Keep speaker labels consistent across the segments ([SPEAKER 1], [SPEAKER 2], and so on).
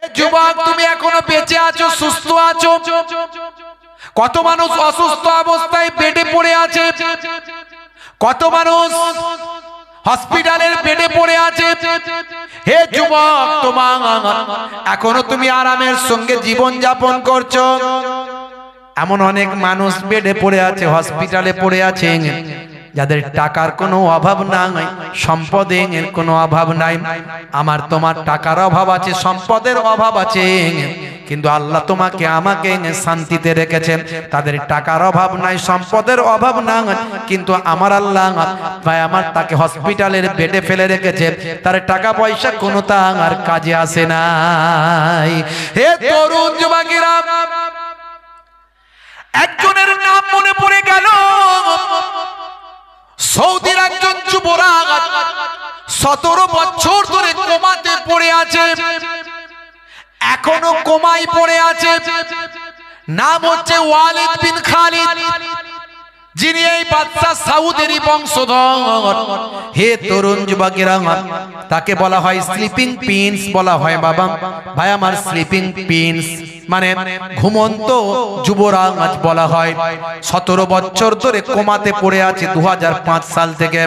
[SPEAKER 1] যুবক তুমি এখনো বেঁচে আছো, সুস্থ আছো। কত মানুষ অসুস্থ অবস্থায় বেডে পড়ে আছে, কত মানুষ হসপিটালের বেডে পড়ে আছে। হে যুবক, তোমার এখনো তুমি আরামের সঙ্গে জীবন যাপন করছো। এমন অনেক মানুষ বেডে পড়ে আছে, হসপিটালে পড়ে আছে, যাদের টাকার কোনো অভাব নাই, সম্পদের কোনো অভাব নাই। আমার তোমার টাকার অভাব আছে, সম্পদের অভাব আছে, কিন্তু আল্লাহ তোমাকে আমাকে শান্তিতে রেখেছেন। তাদের টাকার অভাব নাই, সম্পদের অভাব নাই, কিন্তু আমার আল্লাহ ভাই আমার তাকে হসপিটালের বেডে ফেলে রেখেছে। তার টাকা পয়সা কোনো তার কাজে আসে নাই। হে তরুণ যুবকেরা, একজনের নাম মনে পড়ে গেল। সৌদির একজন যুবরাজ 17 বছর ধরে কোমাতে পড়ে আছে, এখনো কোমায় পড়ে আছে। নাম হচ্ছে ওয়ালিদ বিন খালিদ, যিনি এই বাদশা সাউদেরই বংশধর। হে তরুণ যুবকেরা, তাকে বলা হয় স্লিপিং প্রিন্স বলা হয়। বাবা ভাই আমার, স্লিপিং প্রিন্স মানে ঘুমন্ত যুবরাজ বলা হয়। 17 বছর ধরে কোমাতে পড়ে আছে 2005 সাল থেকে।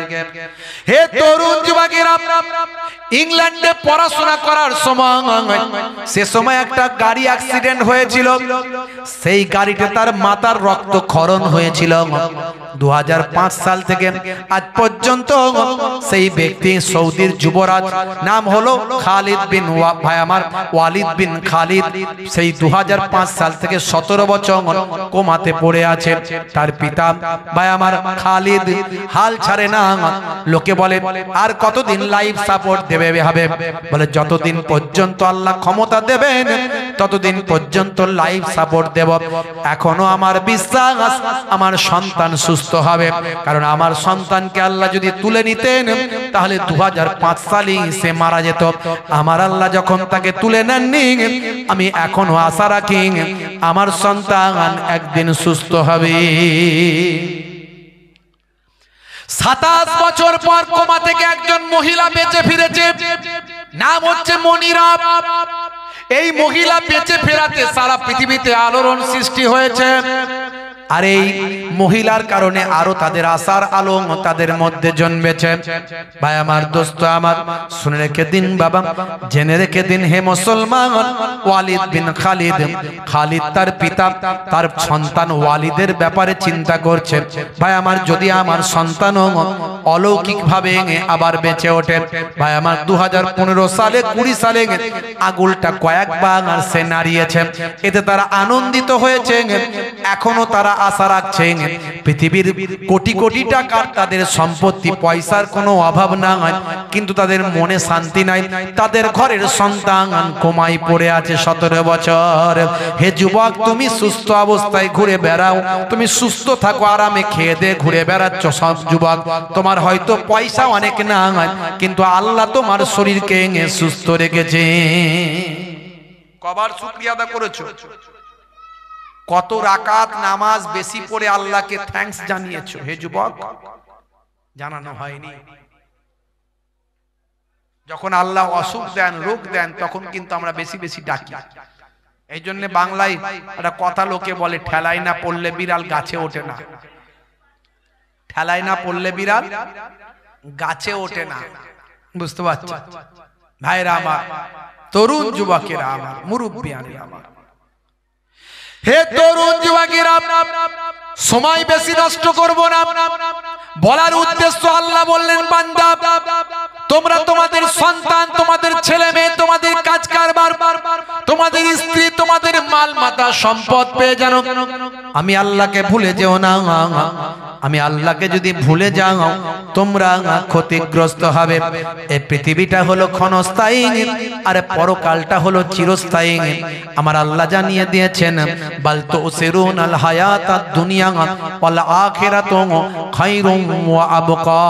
[SPEAKER 1] হে তরুণ যুবকেরা, ইংল্যান্ডে পড়াশোনা করার সময় সে সময় একটা গাড়ি অ্যাক্সিডেন্ট হয়েছিল। সেই গাড়িতে তার মাথার রক্তক্ষরণ হয়েছিল। 2005 সাল থেকে আজ পর্যন্ত সেই ব্যক্তি সৌদির যুবরাজ, নাম হলো খালিদ বিন ভাই আমার ওয়ালিদ বিন খালিদ, সেই 2005 সাল থেকে 17 বছর কোমাতে পড়ে আছে। তার পিতা ভাই আমার খালিদ হাল ছাড়ে না। লোকে বলে আর কতদিন লাইফ সাপোর্ট দেবে? হবে বলে যতদিন পর্যন্ত আল্লাহ ক্ষমতা দেবেন ততদিন পর্যন্ত লাইফ সাপোর্ট দেব। এখনো আমার বিশ্বাস আমার সন্তান সুস্থ হবে, কারণ আমার সন্তানকে আল্লাহ যদি তুলে নিতেন তাহলে 2005 সালেই সে মারা যেত। আমার আল্লাহ যখন তাকে তুলে নেননি, আমি এখনো আশা রাখি আমার সন্তান একদিন সুস্থ হবে। 27 বছর পর কোমা থেকে একজন মহিলা বেঁচে ফিরেছে, নাম হচ্ছে মনিরা। এই মহিলা বেঁচে ফেরাতে সারা পৃথিবীতে আলোড়ন সৃষ্টি হয়েছে। আর এই মহিলার কারণে আরো তাদের আশার আলো তাদের মধ্যে জন্মেছে। ভাই আমার, দোস্ত আমার, শুনে রেখে দিন বাবা, জেনে রেখে দিন হে মুসলমান, ওয়ালিদ বিন খালিদ, খালিদ তার পিতা তার সন্তান ওয়ালিদের ব্যাপারে চিন্তা করছে। ভাই আমার, যদি আমার সন্তান অলৌকিক ভাবে আবার বেঁচে ওঠে। ভাই আমার, 2015 সালে 20 সালে আগুলটা কয়েকবার সে নাড়িয়েছে, এতে তারা আনন্দিত হয়েছে। এখনো তারা আশা রাখছে পৃথিবীর কোটি কোটি টাকার তাদের সম্পত্তি পয়সার কোনো অভাব না হয়, কিন্তু তাদের মনে শান্তি নাই। তাদের ঘরের সন্তান কোমায় পড়ে আছে 17 বছর। হে যুবক, তুমি সুস্থ অবস্থায় ঘুরে বেড়াও, তুমি সুস্থ থাকো, আরামে খেয়ে দে ঘুরে বেড়াচ্ছ সব যুবক। তোমার হয়তো পয়সা অনেক না হয়, কিন্তু আল্লাহ তোমার শরীরকে সুস্থ রেখেছে। কবার শুকরিয়া আদা করেছো? কত রাকাত নামাজ বেশি পড়ে আল্লাহকে থ্যাঙ্কস জানিয়েছো? হে যুবক, জানানো হয়নি। যখন আল্লাহ অসুখ দেন, রোগ দেন, তখন কিন্তু আমরা বেশি বেশি ডাকি। এই জন্য বাংলায় একটা কথা লোকে বলে, ঠেলাই না পড়লে বিড়াল গাছে ওঠে না। ঠেলাই না পড়লে বিড়াল গাছে ওঠে না। বুঝতে পারছো ভাইরা আমার, তরুণ যুবকেরা আমার, মুরব্বিয়ানেরা আমার। হে তরুণ যুবকেরা, সময় বেশি নষ্ট করব না। বলার উদ্দেশ্য, আল্লাহ বললেন বান্দা, তোমরা তোমাদের সন্তান, তোমাদের ছেলে মেয়ে, তোমাদের কাজ কারবার, তোমাদের স্ত্রী, তোমাদের মাল মাতা সম্পদ পেয়ে জানো আমি আল্লাহকে ভুলে যেও না। আমি আল্লাহকে যদি ভুলে যাও তোমরা ক্ষতিগ্রস্ত হবে। এই পৃথিবীটা হলো ক্ষণস্থায়ী, আর পরকালটা হলো চিরস্থায়ী। আমার আল্লাহ জানিয়ে দিয়েছেন, বাল তুসিরুনাল হায়াতাদ দুনিয়া ওয়াল আখিরাতু খায়রুম ওয়া আবকা।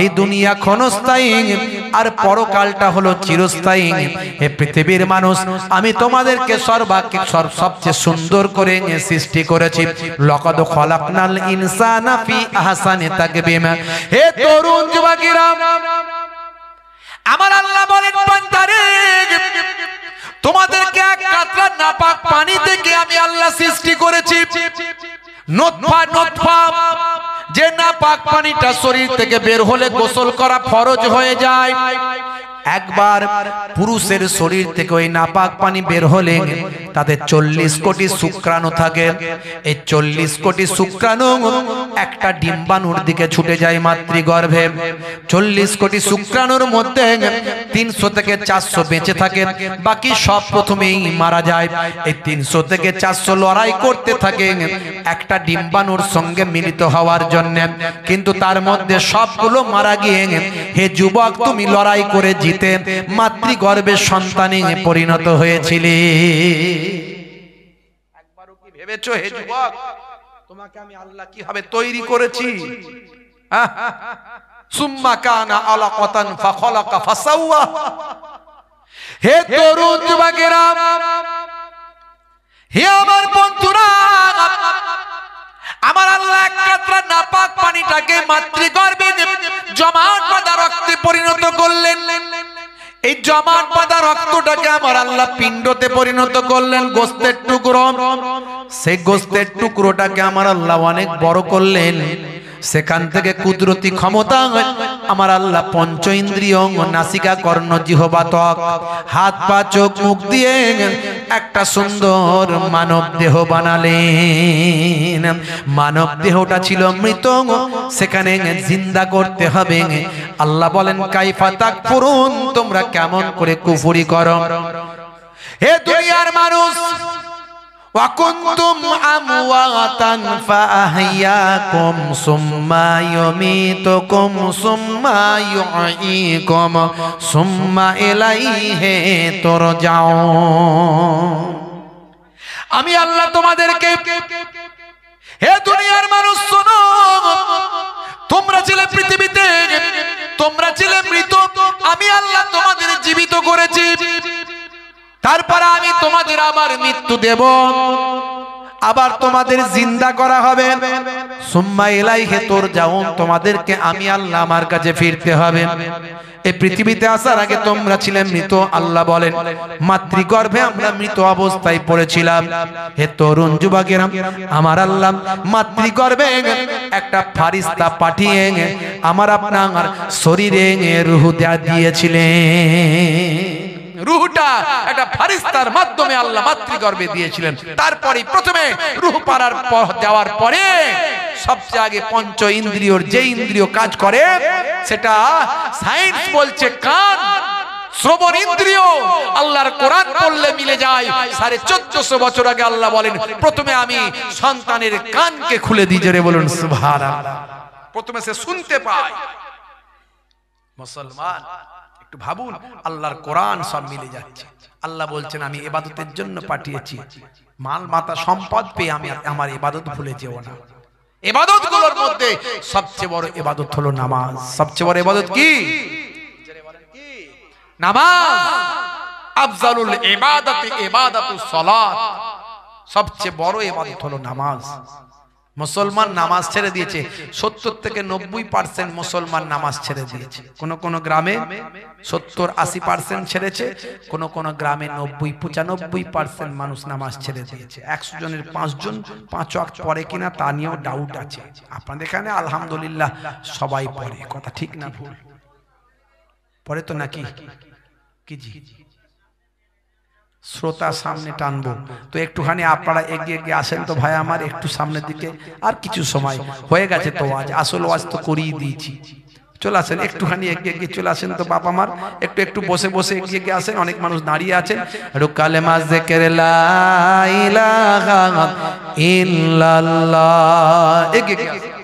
[SPEAKER 1] এই দুনিয়া ক্ষণস্থায়ী আর পরকালটা হলো চিরস্থায়ী। হে পৃথিবীর মানুষ, আমি তোমাদেরকে সবচেয়ে সুন্দর করে সৃষ্টি করেছি। লাকাদ খালাকনাল ইনসানা ফি আহসানি তাকবীম। হে তরুণ যুবকেরা, আমার আল্লাহ বলেন বান্দারে, নোতফা নোতফা যে নাপাক পানিটা শরীর থেকে বের হলে গোসল করা ফরজ হয়ে যায়। একবার পুরুষের শরীর থেকে ওই নাপাক পানি বের হলে তাদের 40 কোটি শুক্রাণু থাকে। এই 40 কোটি শুক্রাণু একটা ডিম্বাণুর দিকে ছুটে যায় মাতৃগর্ভে। 40 কোটি শুক্রাণুর মধ্যে 300 থেকে 400 বেঁচে থাকে, বাকি সব প্রথমেই মারা যায়। এই 300 থেকে 400 লড়াই করতে থাকে একটা ডিম্বাণুর সঙ্গে মিলিত হওয়ার জন্য, কিন্তু তার মধ্যে সবগুলো মারা গিয়ে হে যুবক তুমি লড়াই করে জিতে মাতৃগর্ভের সন্তানে পরিণত হয়েছিলে। একবারও কি ভেবেছো হে যুবক তোমাকে আমি আল্লাহ কিভাবে তৈরি করেছি? সুম্মা কানা আলাকাতান ফাখালাকা ফাসাওয়া। হে তরুণ যুবকেরা, হে আমার বন্ধুরা, আমার আল্লাহ এক কাতরা নাপাক পানিটাকে মাতৃগর্ভে জমাট বাঁধা রক্তে পরিণত করলেন। এই জমাট বাঁধা রক্তটাকে আমার আল্লাহ পিণ্ডতে পরিণত করলেন, গোস্তের টুকরো। সেই গোস্তের টুকরোটাকে আমার আল্লাহ অনেক বড় করলেন। সেখান থেকে কুদরতি ক্ষমতা আমার আল্লাহ পঞ্চ ইন্দ্রিয় নাসিকা কর্ণ জিহ্বা ত্বক হাত পা চোখ মুখ দিয়ে একটা সুন্দর মানব দেহ বানালেন। মানব দেহটা ছিল মৃত, সেখানে জিন্দা করতে হবে। আল্লাহ বলেন কাইফা তাকফুরুন, তোমরা কেমন করে কুফরি করো। হে দুনিয়ার মানুষ, وَكُنْتُمْ أَمْوَاتًا فَأَحْيَاكُمْ ثُمَّ يُمِيتُكُمْ ثُمَّ يُحْيِيكُمْ ثُمَّ إِلَيْهِ تُرْجَعُونَ। আমি আল্লাহ তোমাদেরকে, হে দুনিয়ার মানুষ শোনো, তোমরা ছিলে পৃথিবীতে, তোমরা ছিলে মৃত, আমি আল্লাহ তোমাদের জীবিত করেছি। তারপর আমি তোমাদের আবার মৃত্যু দেব, আবার তোমাদের জিন্দা করা হবে। সুম্মা ইলাইহি তুরজাউন, তোমাদেরকে আমি আল্লাহ আমার কাছে ফিরতে হবে। এই পৃথিবীতে আসার আগে তোমরা ছিলে মৃত। আল্লাহ বলেন মাতৃগর্ভে আমরা মৃত অবস্থায় পড়েছিলাম। হে তরুণ যুবকেরা, আমার আল্লাহ মাতৃগর্ভে একটা ফারিস্তা পাঠিয়ে আমার আপনার শরীরে রূহ দিয়েছিলেন। রূহটা একটা ফারিস্তার মাধ্যমে আল্লাহ মাতৃগর্ভে দিয়েছিলেন। তারপরে প্রথমে রূহ পারার দেওয়ার পরে সবচেয়ে আগে পঞ্চ ইন্দ্রিয়র যে ইন্দ্রিয় কাজ করে সেটা সায়েন্স বলছে কান, শ্রবণ ইন্দ্রিয়। আল্লাহর কোরআন পড়লে মিলে যায়। 1450 বছর আগে আল্লাহ বলেন প্রথমে আমি সন্তানের কানকে খুলে দিই। জোরে বলুন সুবহানাল্লাহ। প্রথমে সে শুনতে পায়। মুসলমান একটু ভাবুন, আল্লাহর কোরআন সব মিলে যাচ্ছে। আল্লাহ বলছেন আমি ইবাদতের জন্য পাঠিয়েছি। মাল মাতা সম্পদ পেয়ে আমি আমার ইবাদত ভুলে যেও না। ইবাদতগুলোর মধ্যে সবচেয়ে বড় ইবাদত হলো নামাজ। সবচেয়ে বড় ইবাদত কি? নামাজ। আফজালুল ইবাদাতি ইবাদাতুস সালাত। সবচেয়ে বড় ইবাদত হলো নামাজ। মুসলমান নামাজ ছেড়ে দিয়েছে। 70 থেকে 90% মুসলমান নামাজ ছেড়ে দিয়েছে। কোন কোন গ্রামে 70-80% ছেড়েছে, কোন কোন গ্রামে 90-95% মানুষ নামাজ ছেড়ে দিয়েছে। 100 জনের 5 জন 5 ওয়াক্ত পড়ে কিনা তা নিয়েও ডাউট আছে। আপনাদের এখানে আলহামদুলিল্লাহ সবাই পড়ে, কথা ঠিক না ভুল? পড়ে তো নাকি? কি জি শ্রোতা সামনে টানবো তো একটুখানি আপনারা এগিয়ে এগিয়ে আসেন তো ভাই আমার, একটু সামনের দিকে। আর কিছু সময় হয়ে গেছে তো, আজ আসল ওয়াজ তো করিয়ে দিয়েছি। চলে আসেন একটুখানি এগিয়ে এগিয়ে চলে আসেন তো বাবা আমার, একটু একটু বসে বসে এগিয়ে এগিয়ে আসেন। অনেক মানুষ দাঁড়িয়ে আছেন। কালেমা যিকির লা ইলাহা ইল্লাল্লাহ, এগিয়ে এগিয়ে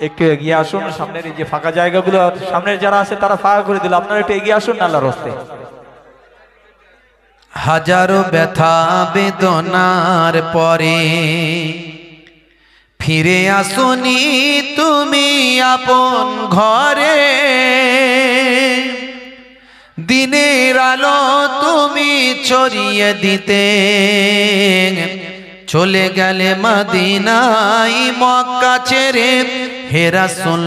[SPEAKER 2] একটু এগিয়ে আসুন। সামনের এই যে ফাঁকা জায়গাগুলো, সামনের যারা আছে তারা ফাঁকা করে দিল। আপনারা একটু এগিয়ে আসুন আল্লাহর রাস্তে।
[SPEAKER 1] হাজারো ব্যথা বেদনার পরে ফিরে আসুনি তুমি আপন ঘরে। দিনের আলো তুমি ছড়িয়ে দিতে চলে গেলে মদিনায়, মক্কা ছেড়ে হে রাসূল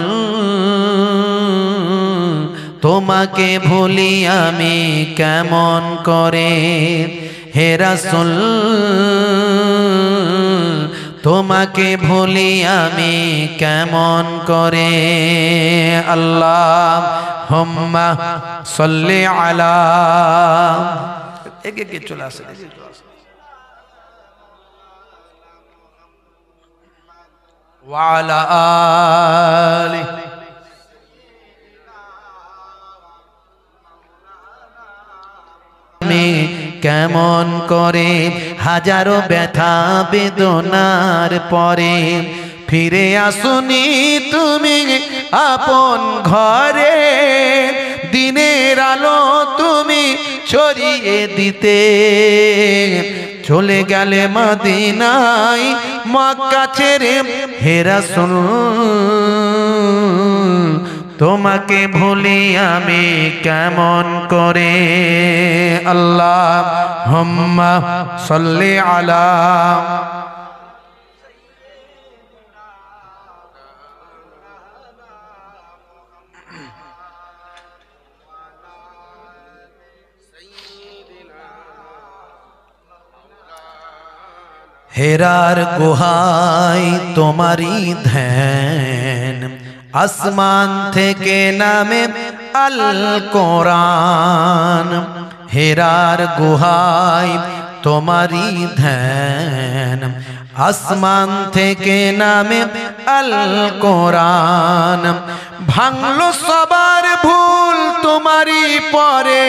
[SPEAKER 1] তোমাকে ভুলি আমি কেমন করে, হে রাসূল তোমাকে ভুলি আমি কেমন করে। আল্লাহুম্মা সাল্লি আলা, একে চলে আসে ওয়া আলা আলি কেমন করে, হাজারো ব্যথা বেদনার পরে ফিরে আসুনি তুমি আপন ঘরে, দিনের আলো তুমি ছড়িয়ে দিতে, চলে গেলে মদিনায় মক্কা ছেড়ে, হে রাসূল তোমাকে ভুলি আমি কেমন করে। আল্লাহুম্মা সাল্লি আলা, হেরার গুহায় তোমারি ধ্যান, আসমান থেকে নামে আল কোরআন, হেরার গুহায় তোমারি ধ্যান, আসমান থেকে নামে আল কোরআন, ভাঙলো সবার ভুল তোমারি পরে,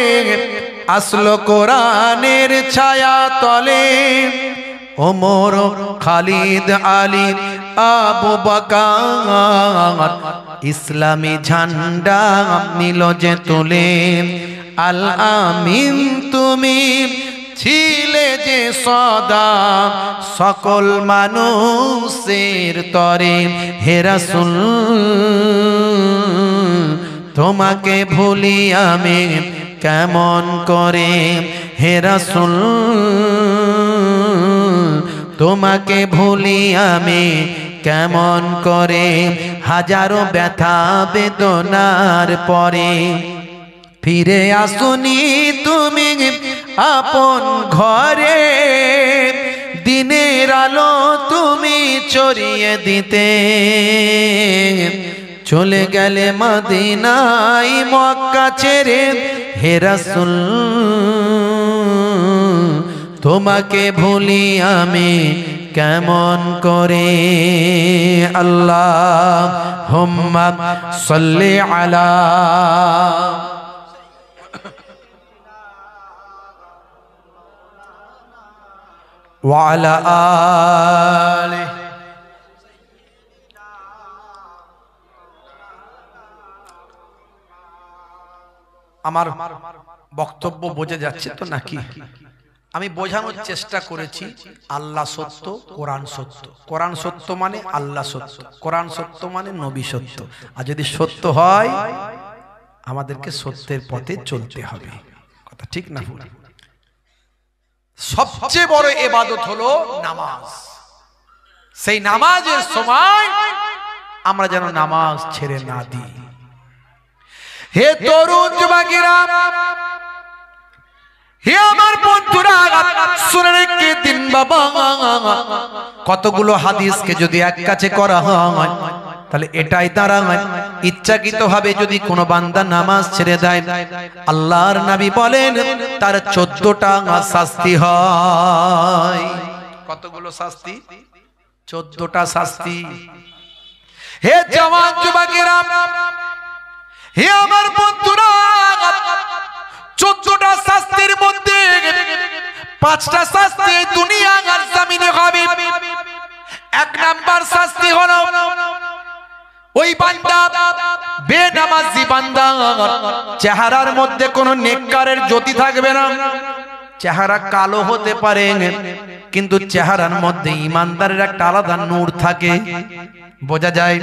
[SPEAKER 1] আসলো কোরআনের ছায়া তলে, ওমর খালিদ আলী আবু বকর ইসলামী ঝান্ডা নিল যে তুলে, আল আমিন তুমি ছিলে যে সদা সকল মানুষের তরে, হে রাসূল তোমাকে ভুলি আমি কেমন করে, হে রাসূল তোমাকে ভুলি আমি কেমন করে, হাজারো ব্যথা বেদনার পরে ফিরে আসুনি তুমি আপন ঘরে, দিনের আলো তুমি ছড়িয়ে দিতে, চলে গেলে মদিনায় মক্কা ছেড়ে, হে রাসূল তোমাকে ভুলি আমি কেমন করে। আল্লাহুম্মা সাল্লি আলা, ওয়া আলা আলি, আমার বক্তব্য বোঝা যাচ্ছে তো নাকি? আমি বোঝানোর চেষ্টা করেছি আল্লাহ সত্য, কোরআন সত্য, কোরআন সত্য মানে আল্লাহ সত্য, কোরআন সত্য মানে নবী সত্য, আর যদি সত্য হয় আমাদেরকে সত্যের পথে চলতে হবে। কথা ঠিক না ভুল? সবচেয়ে বড় ইবাদত হলো নামাজ। সেই নামাজের সময় আমরা যেন নামাজ ছেড়ে না দিই। হে তরুণ যুবকেরা, হে আমার বন্ধুরা, শুনে রেখে দিন বাবা, কতগুলো হাদিসকে যদি এক কাছে করা হয় তাহলে এটাই দাঁড়ায় ইচ্ছাকৃতভাবে যদি কোনো বান্দা নামাজ ছেড়ে দেয়, আল্লাহর নবী বলেন তার 14টা শাস্তি হয়। কতগুলো শাস্তি? 14টা শাস্তি। হে জওয়ান যুবকেরা, হে আমার বন্ধুরা, 14টা শাস্তির মধ্যে 5টা শাস্তি দুনিয়া আর জমিনে হবে। 1 নাম্বার শাস্তি হলো ওই বান্দা, বেনামাজি বান্দা, চেহারার মধ্যে কোনো নেককারের জ্যোতি থাকবে না। চেহারা কালো হতে পারে কিন্তু চেহারার মধ্যে ঈমানদারের একটা আলাদা নূর থাকে। বোঝা যায়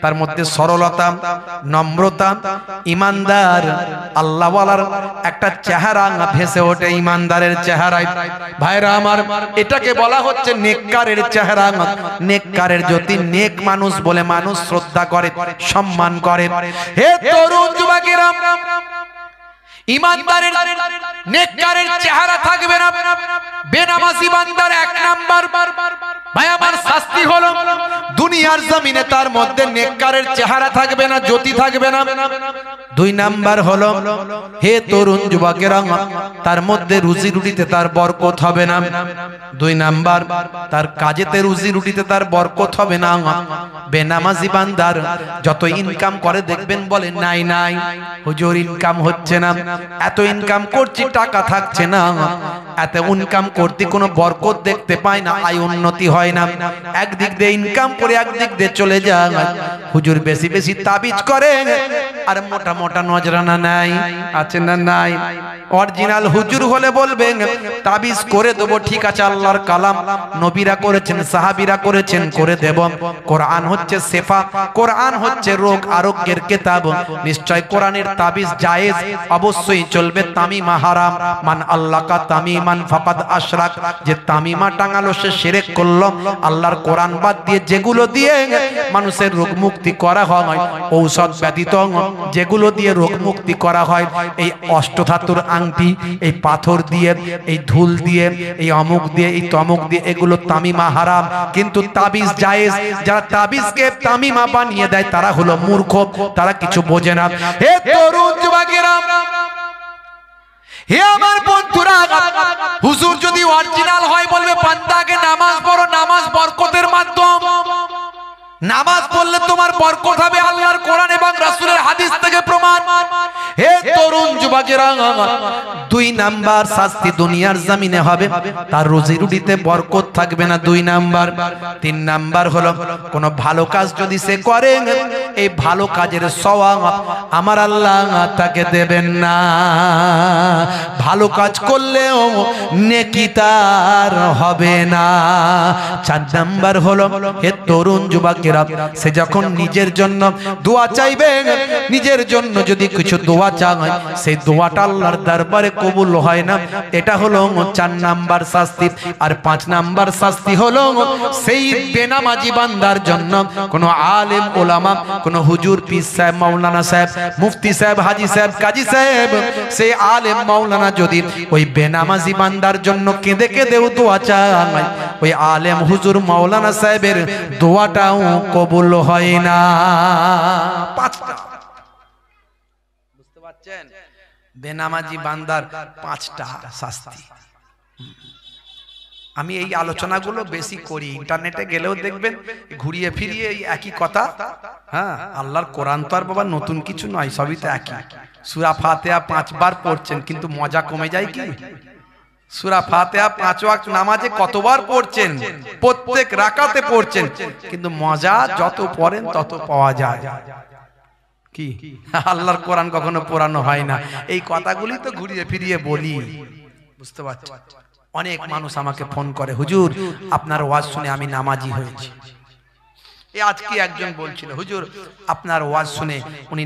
[SPEAKER 1] তার মধ্যে সরলতা, নম্রতা, ইমানদার আল্লাহওয়ালার একটা চেহারা ভেসে ওঠে ইমানদারের চেহারায়। ভাইরা আমার, এটাকে বলা হচ্ছে নেককারের চেহারা। নেককারের যদি নেক মানুষ বলে মানুষ শ্রদ্ধা করে, সম্মান করে। হে তরুণ যুবকেরা, ইমানদারের নেককারের চেহারা থাকবে না। বেনামাজি বান্দার এক নাম্বার ভাই আমার শাস্তি হলো দুনিয়ার জমিনে তার মধ্যে নেককারের চেহারা থাকবে না, জ্যোতি থাকবে না। দুই নাম্বার হলো হে তরুণ যুবকেরা, তার মধ্যে রুজি রুটিতে তার বরকত হবে না। দুই নাম্বার, তার কাজেতে রুজি রুটিতে তার বরকত হবে না। বেনামাজি বান্দার যত ইনকাম করে দেখবেন বলে নাই নাই হুজুর ইনকাম হচ্ছে না, এত ইনকাম করছি টাকা থাকছে না, এত ইনকাম করতে কোনো বরকত দেখতে পায় না, আয় উন্নতি হয় না। একদিক দিয়ে ইনকাম করে একদিক দিয়ে চলে যায়। হুজুর বেশি বেশি তাবিজ করে আর মোটা মোটা নজরানা নাই, আছে না নাই? অরিজিনাল হুজুর হলে বলবেন তাবিজ করে দেব, ঠিক আছে, আল্লাহর কালাম নবীরা করেছেন, সাহাবীরা করেছেন, করে দেব। কোরআন হচ্ছে শেফা, কোরআন হচ্ছে রোগ আরোগ্যের কিতাব, নিশ্চয় কোরআনের তাবিজ জায়েজ, অবশ্যই চলবে, তামিমা হারাম। মান আল্লাকা তামিমান ফাকাদ আশরাক, যে তামিমা টাঙালো সে শিরক করলো। আল্লাহর কোরআন বাদ দিয়ে যেগুলো দিয়ে মানুষের রোগ মুক্তি করা হয়, ঔষধ ব্যতীত যেগুলো দিয়ে রোগ মুক্তি করা হয়, এই অষ্টধাতুর আংটি, এই পাথর দিয়ে, এই ধুল দিয়ে, এই অমুক দিয়ে, এই তমুক দিয়ে, এগুলো তামিমা হারাম। কিন্তু তাবিজ জায়েজ। যারা তাবিজকে তামিমা বানিয়ে দেয় তারা হলো মূর্খ, তারা কিছু বোঝে না। হে তরুণ যুবকেরা, হে আমার বন্ধুরা, হুজুর যদি অরিজিনাল হয় বলবে বান্দাকে নামাজ পড়ো, নামাজ বরকতের মাধ্যম। নামাজ পড়লে তোমার বরকত হবে, আল্লাহর কোরআন এবং রাসূলের হাদিস থেকে প্রমাণ। হে তরুণ যুবকেরা, দুই নাম্বার শাস্তি দুনিয়ার জমিনে হবে, তার রুজি রুটিতে বরকত থাকবে না, দুই নাম্বার। তিন নাম্বার হলো কোন ভালো কাজ যদি সে করে, এই ভালো কাজের সওয়াব আমার আল্লাহ তাকে দেবেন না। ভালো কাজ করলেও নেকি তার হবে না। চার নাম্বার হলো হে তরুণ যুবক, সে যখন নিজের জন্য দোয়া চাইবে, নিজের জন্য যদি কিছু দোয়া চায়, সেই দোয়াটা আল্লাহর দরবারে কবুল হয় না। এটা হলো 4 নাম্বার শাস্তি। আর 5 নাম্বার শাস্তি হলো সেই বেনামাজি বান্দার জন্য কোন আলেম ওলামা, কোন হুজুর, পীর সাহেব, মাওলানা সাহেব, মুফতি সাহেব, হাজী সাহেব, কাজী সাহেব, সেই আলেম মাওলানা যদি ওই বেনামাজি বান্দার জন্য কেঁদে কেঁদেও দোয়া চায়, ওই আলেম হুজুর মাওলানা সাহেবের দোয়াটাও কবুল হয় না। 5টা, বুঝতে পারছেন? বেনামাজি বান্দার 5টা শাস্তি। আমি এই আলোচনাগুলো বেশি করি, ইন্টারনেটে গেলেও দেখবেন ঘুরিয়ে ফিরিয়ে এই একই কথা। হ্যাঁ, আল্লাহর কোরআন তো আর বাবা নতুন কিছু নয়, সবই তো একই। সূরা ফাতিহা 5 বার পড়ছেন, কিন্তু মজা কমে যায় কি? সূরা ফাতিহা 5 ওয়াক্ত নামাজে কতবার পড়ছেন? প্রত্যেক রাকাতে পড়ছেন, কিন্তু মজা যত পড়েন তত পাওয়া যায়। কি আল্লাহর কোরআন কখনো পড়ানো হয় না? এই কথাগুলি তো ঘুরিয়ে ফিরিয়ে বলি, বুঝতে পারছেন? অনেক মানুষ আমাকে ফোন করে, হুজুর আপনার ওয়াজ শুনে আমি নামাজি হয়েছি। এই আজকে একজন বলছিল, হুজুর আপনার ওয়াজ শুনে উনি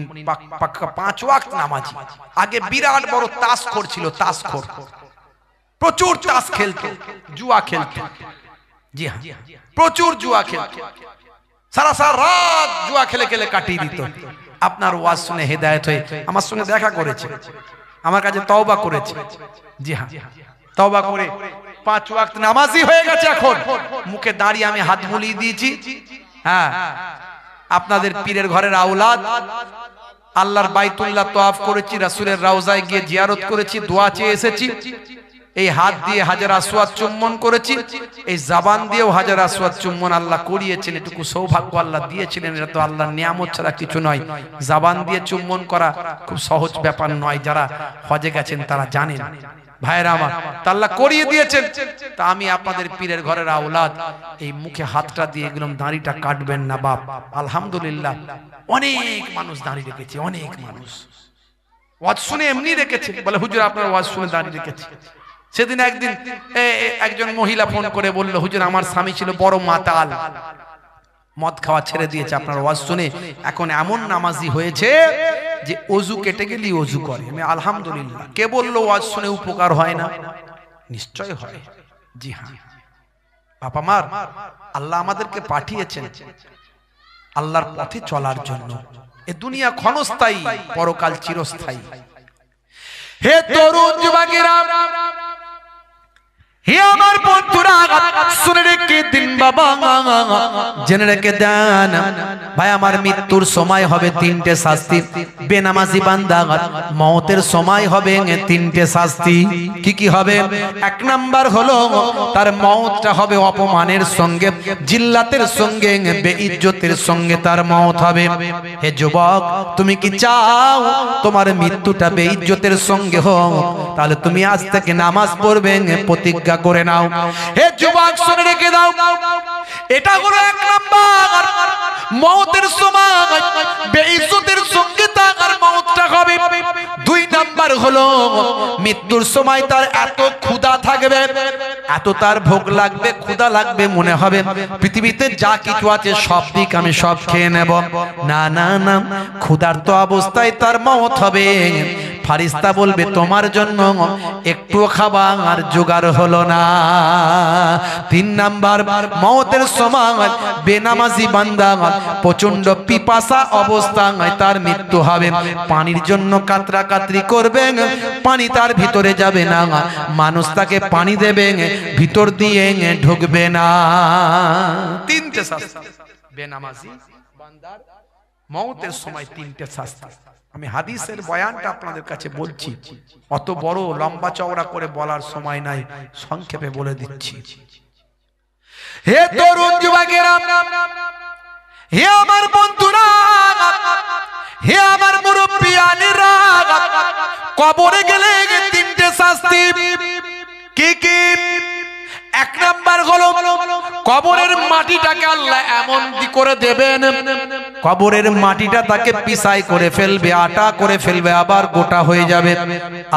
[SPEAKER 1] পাক্কা 5 ওয়াক্ত নামাজি। আগে বিরাট বড় তাসখোর ছিল, তাসখোর, প্রচুর তাস খেলতো, জুয়া খেলতো। জি হ্যাঁ, প্রচুর জুয়া খেলতো, সারা সারা রাত জুয়া খেলে খেলে কাটিয়ে দিত। আপনার ওয়াজ শুনে হেদায়েত হয়ে আমার সঙ্গে দেখা করেছে, আমার কাছে তওবা করেছে। জি হ্যাঁ, তওবা করে 5 ওয়াক্ত নামাজি হয়ে গেছে। এখন মুখে দাঁড়িয়ে আমি হাত বুলিয়ে দিয়েছি। হ্যাঁ, আপনাদের পীরের ঘরের আওলাদ, আল্লাহর বাইতুল্লাহ তওয়াফ করেছি, রাসূলের রওজায় গিয়ে জিয়ারত করেছি, দোয়া চেয়ে এসেছি। এই হাত দিয়ে হাজার আসওয়াদ চুম্বন করেছি, এই জবান দিয়েও হাজার আসওয়াদ চুম্বন আল্লাহ করিয়েছেন। এটুকু সৌভাগ্য আল্লাহ দিয়েছিলেন, এটা তো আল্লাহর নিয়ামত ছাড়া কিছু নয়। জবান দিয়ে চুম্বন করা খুব সহজ ব্যাপার নয়, যারা হজে গেছেন তারা জানেন। ভাইরা আমার, আল্লাহ করিয়ে দিয়েছেন। তা আমি আপনাদের পীরের ঘরের আওলাদ, এই মুখে হাতটা দিয়ে গেলাম, দাড়িটা কাটবেন না বাপ। আলহামদুলিল্লাহ অনেক মানুষ দাড়ি রেখেছে, অনেক মানুষ ওয়াজ শুনে এমনি রেখেছে, বলে হুজুর আপনার ওয়াজ শুনে দাড়ি রেখেছে। সেদিন একজন মহিলা ফোন করে বলল, হুজুর আমার স্বামী ছিল বড় মাতাল, মদ খাওয়া ছেড়ে দিয়েছে আপনার ওয়াজ শুনে, এখন এমন নামাজি হয়েছে যে ওযু কেটে গেলেই ওযু করে। আমি আলহামদুলিল্লাহ। কে বললো ওয়াজ শুনে উপকার হয় না? নিশ্চয় হয়। জি হ্যাঁ বাবা মার, আল্লাহ আমাদেরকে পাঠিয়েছেন আল্লাহর পথে চলার জন্য। এ দুনিয়া ক্ষণস্থায়ী, পরকাল চিরস্থায়ী। হে তরুণ যুবকেরা, হে আমার বন্ধুরা, শুনে রেখে দিন বাবা, জেনে রেখে দেন ভাই, আমার মৃত্যুর সময় হবে তিনটে শাস্তি। বেনামাজি বান্দা মওতের সময় হবে তিনটে শাস্তি। কি কি হবে? এক নাম্বার হলো তার মওতটা হবে অপমানের সঙ্গে, জিল্লাতের সঙ্গে, বেইজ্জতের সঙ্গে তার মওত হবে। হে যুবক, তুমি কি চাও তোমার মৃত্যুটা বেইজ্জতের সঙ্গে হোক? তাহলে তুমি আজ থেকে নামাজ পড়বে, প্রতিজ্ঞা করে নাও। হে যুবক, শুনে রেখে দাও, এটা হলো এক নাম্বার। মওতের সময় বেইজ্জতের সঙ্গে তার মওতটা হবে। দুই নাম্বার হলো মৃত্যুর সময় তার এত ক্ষুধা থাকবে, এত তার ভোগ লাগবে, ক্ষুধা লাগবে, মনে হবে পৃথিবীতে যা কিছু আছে সব দিক আমি সব খেয়ে নেব। না না না, ক্ষুধার্ত অবস্থায় তার মওত হবে। ফারিস্তা বলবে তোমার জন্য একটু খাবার জোগাড় হলো না। তিন নাম্বার, মওতের সময় বেনামাজি বান্দা প্রচন্ড পিপাসা অবস্থায় তার মৃত্যু হবে। পানির জন্য কাতরা কাতরি করবে, পানি তার ভিতরে যাবে না, মানুষ তাকে পানি দেবে, ভিতর দিয়ে ঢুকবে না। তিনটে শাস্তি বেনামাজি বান্দার মওতের সময়, তিনটে শাস্তি। আমি হাদিসের বয়ানটা আপনাদের কাছে বলছি, অত বড় লম্বা চওড়া করে বলার সময় নাই, সংক্ষেপে বলে দিচ্ছি। হে তরুণ যুবকেরা, হে আমার বন্ধুরা, হে আমার মুরব্বিয়ানেরা, কবরে গেলে তিনটে শাস্তি। কি কি? এক নাম্বার হলো কবরের মাটিটাকে আল্লাহ এমন করে দেবেন, কবরের মাটিটা তাকে পিসাই করে ফেলবে, আটা করে ফেলবে, আবার গোটা হয়ে যাবে,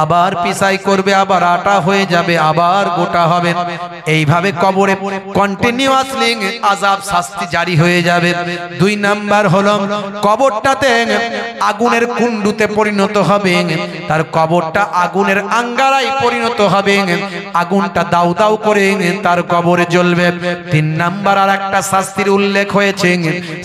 [SPEAKER 1] আবার পিসাই করবে, আবার আটা হয়ে যাবে, আবার গোটা হবে। এইভাবে কবরে কন্টিনিউয়াসলি আযাব শাস্তি জারি হয়ে যাবে। দুই নাম্বার হলো কবরটাতে আগুনের কুণ্ডুতে পরিণত হবে, তার কবরটা আগুনের আঙ্গারায় পরিণত হবে, আগুনটা দাউ দাউ করে তার কবরে জ্বলবে। তিন নাম্বার আর একটা শাস্তির উল্লেখ হয়েছে,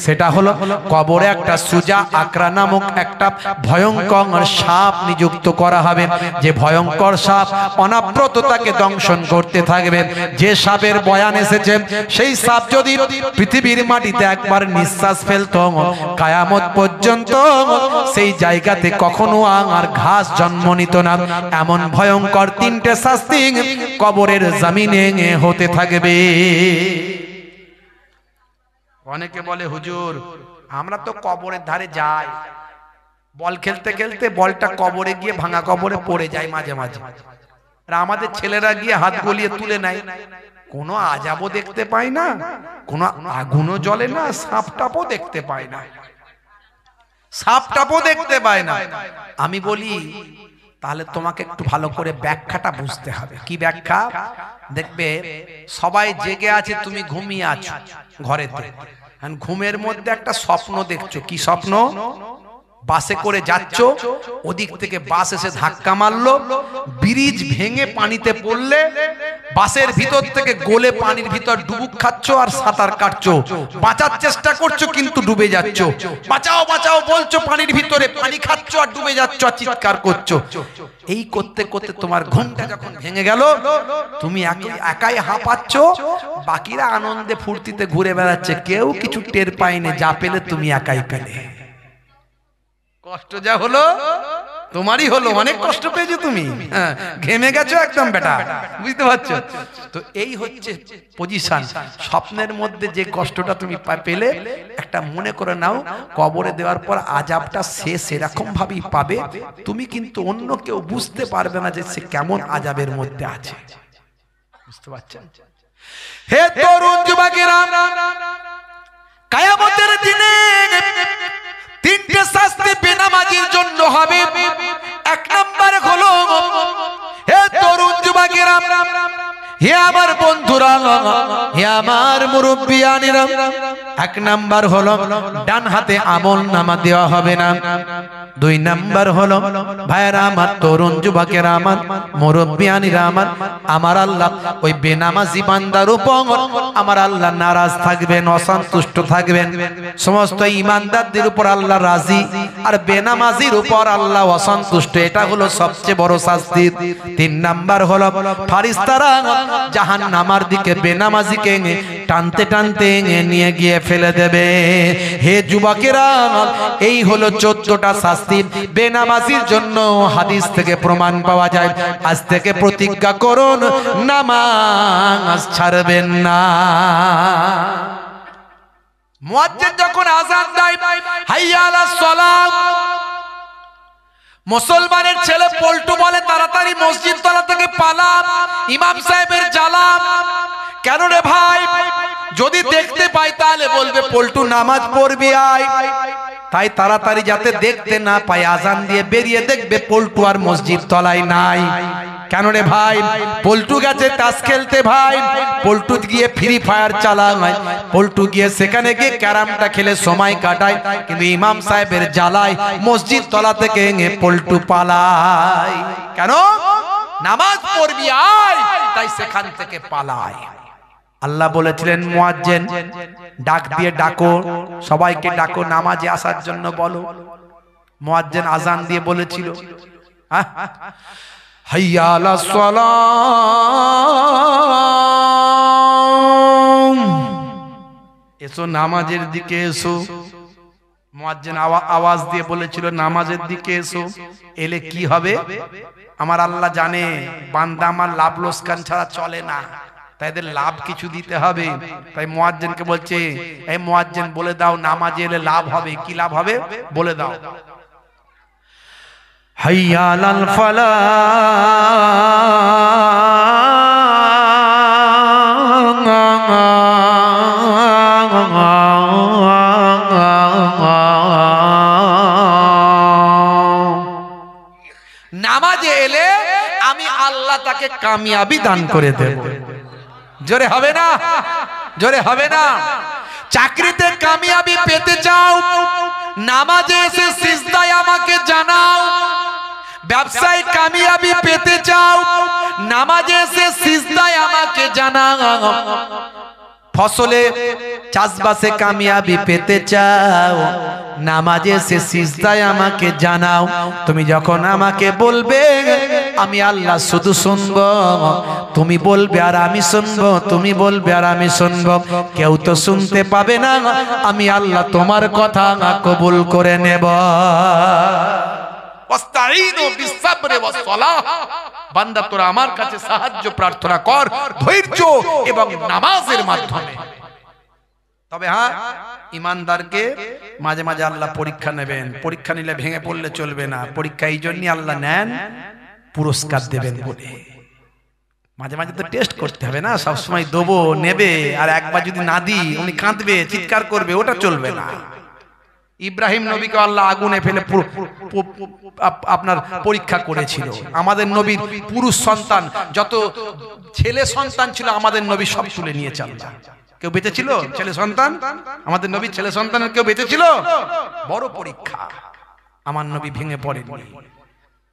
[SPEAKER 1] সেটা হলো কবরে একটা সুজা আকরা নামক একটা ভয়ঙ্কর সাপ নিযুক্ত করা হবে। যে ভয়ঙ্কর সাপ অনাব্রত তাকে দংশন করতে থাকবে। যে সাপের বয়ান এসেছে, সেই সাপ যদি পৃথিবীর মাটিতে একবার নিঃশ্বাস ফেলতো, কিয়ামত পর্যন্ত সেই জায়গাতে কখনো আর ঘাস জন্ম নিত না। এমন ভয়ঙ্কর তিনটে শাস্তি কবরের জমিনে হতে থাকবে। অনেকে বলে হুজুর আমরা তো কবরের ধারে যাই, বল খেলতে খেলতে বলটা কবরে গিয়ে ভাঙা কবরে পড়ে যায় মাঝে মাঝে, আর আমাদের ছেলেরা গিয়ে হাত গলিয়ে তুলে নেয়। কোনো আযাবও দেখতে পায় না, কোনো আগুনও জ্বলে না, সাপটাপও দেখতে পায় না, সাপটাপও দেখতে পায় না। আমি বলি তাহলে তোমাকে একটু ভালো করে ব্যাখ্যাটা বুঝতে হবে। কি ব্যাখ্যা? দেখবে সবাই জেগে আছে, তুমি ঘুমিয়ে আছো ঘরেতে, ঘুমের মধ্যে একটা স্বপ্ন দেখছো। কি স্বপ্ন? বাসে করে যাচ্ছ, ওদিক থেকে বাস এসে ধাক্কা মারলো, ব্রিজ ভেঙে পানিতে পড়লে বাসের ভিতর থেকে গলে পানির ভিতর ডুবুক খাচ্ছ আর সাঁতার কাটছো, বাঁচার চেষ্টা করছো কিন্তু ডুবে যাচ্ছ, বাঁচাও বাঁচাও বলছো, পানির ভিতরে পানি খাচ্ছ আর ডুবে যাচ্ছ আর চিৎকার করছো। এই করতে করতে তোমার ঘুমটা যখন ভেঙে গেল, তুমি একাই হাঁপাচ্ছ, বাকিরা আনন্দে ফুর্তিতে ঘুরে বেড়াচ্ছে, কেউ কিছু টের পায়নি, যা পেলে তুমি একাই পেলে। কষ্ট যা হলো তোমারই হলো, অনেক কষ্ট পেয়েছো তুমি, ঘেমে গেছো একদম বেটা, বুঝতে পারছো তো? এই হচ্ছে পজিশন। স্বপ্নের মধ্যে যে কষ্টটা তুমি পেলে, একটা মনে করে নাও কবরে দেওয়ার পর আযাবটা সে সেরকম ভাবেই পাবে, তুমি কিন্তু অন্য কেউ বুঝতে পারবে না যে সে কেমন আযাবের মধ্যে আছে। বুঝতে পারছেন? হে তরুণ যুবকেরা, কিয়ামতের দিনে তিনটে শাস্তি বেনামাজির জন্য হবে। এক নাম্বার হলো, হে তরুণ যুবকেরা, হে আমার বন্ধুরা, হে আমার মুরব্বিয়ানেরা, এক নাম্বার হলো ডান হাতে আমল নামা দেওয়া হবে না। দুই নাম্বার হলো ভাইরা আমার, তরুণ যুবকেরা আমার, মুরব্বিয়ানিরা আমার, আমার আল্লাহ ওই বেনামাজি বান্দার উপর আমার আল্লাহ নারাজ থাকবেন, অসন্তুষ্ট থাকবেন। সমস্ত ঈমানদারদের উপর আল্লাহ রাজি, আর বেনামাজির উপর আল্লাহ অসন্তুষ্ট। এটা হলো সবচেয়ে বড় শাস্তি। তিন নাম্বার হলো ফারিস্তারা জাহান্নামের দিকে বেনামাজিকে টানতে টানতে নিয়ে গিয়ে ফেলে দেবে। হে যুবকেরা, এই হলো 14টা শাস্তি বেনামাজির জন্য। হাদিস থেকে প্রমাণ পাওয়া যায়। আজ থেকে প্রতিজ্ঞা করুন, নামাজ ছাড়বেন না। মুয়াজ্জিন যখন আযান দেয়, হাইয়া আলাস সালাত, মুসলমানের ছেলে পল্টু বলে তাড়াতাড়ি মসজিদ তলা থেকে পালা, ইমাম সাহেবের জ্বালা। কেন রে ভাই? যদি দেখতে পাই তাহলে বলবে পল্টু নামাজ পড়বি আয়। তাই তাড়াতাড়ি যাতে দেখতে না পায় আজান দিয়ে বেরিয়ে দেখবে পল্টু আর মসজিদ তলায় নাই। কেন রে ভাই? পল্টু গেছে তাস খেলতে ভাই, পল্টু গিয়ে ফ্রি ফায়ার চালায়, পল্টু গিয়ে সেখানে গিয়ে ক্যারামটা খেলে সময় কাটায়। কিন্তু ইমাম সাহেবের জ্বালায় মসজিদ তলা থেকে পল্টু পালায়। কেন? নামাজ পড়বি আয়, তাই সেখান থেকে পালায়। আল্লাহ বলেছিলেন মুয়াজ্জিন ডাক দিয়ে ডাকো, সবাইকে ডাকো, নামাজে আসার জন্য বলো। মুয়াজ্জিন আজান দিয়ে বলেছিল, হাইয়া আলাস সালাম, এসো নামাজের দিকে এসো। মুয়াজ্জিন আওয়াজ দিয়ে বলেছিল নামাজের দিকে এসো। এলে কি হবে? আমার আল্লাহ জানে বান্দা আমার লাভ লোকসান ছাড়া চলে না, তাই এদের লাভ কিছু দিতে হবে। তাই মুয়াজ্জিনকে বলছে, এই মুয়াজ্জিন বলে দাও নামাজে এলে লাভ হবে। কি লাভ হবে বলে দাও। হাইয়া আলাল ফালাহ, নামাজে এলে আমি আল্লাহ তাকে কামিয়াবি দান করে দেব। জোরে হবে না? জোরে হবে না? চাকরিতে কামিয়াবি পেতে চাও, নামাজে এসে সিজদায় আমাকে জানাও। ব্যবসায় কামিয়াবি পেতে চাও, নামাজে এসে সিজদায় আমাকে জানাও। ফসলে চাষবাসে কামিয়াবি পেতে চাও, নামাজে এসে সিজদায় আমাকে জানাও। তুমি যখন আমাকে বলবে আমি আল্লাহ শুধু শুনবো, তুমি বলবে আর আমি শুনবো, তুমি বলবে আর আমি শুনবো, কেউ তো শুনতে পাবে না। আমি আল্লাহ তোমার কথা কবুল করে নেব। বান্দা তোরা আমার কাছে সাহায্য প্রার্থনা কর ধৈর্য এবং নামাজের মাধ্যমে। তবে হ্যাঁ, ইমানদারকে মাঝে মাঝে আল্লাহ পরীক্ষা নেবেন। পরীক্ষা নিলে ভেঙে পড়লে চলবে না। পরীক্ষা এই জন্যই আল্লাহ নেন, পুরস্কার দেবেন বলে। মাঝে মাঝে তো টেস্ট করতে হবে না, সবসময় দেবো নেবে আর একবার যদি না দিই উনি কাঁদবে চিৎকার করবে, ওটা চলবে না। ইব্রাহিম নবীকে আল্লাহ আগুনে ফেলে আপনার পরীক্ষা করেছিল। আমাদের নবীর পুরুষ সন্তান যত ছেলে সন্তান ছিল আমাদের নবী সব তুলে নিয়েছে আল্লাহ। কেউ বেঁচে ছিল ছেলে সন্তান? আমাদের নবীর ছেলে সন্তানের কেউ বেঁচে ছিল? বড় পরীক্ষা। আমার নবী ভেঙে পড়েনি,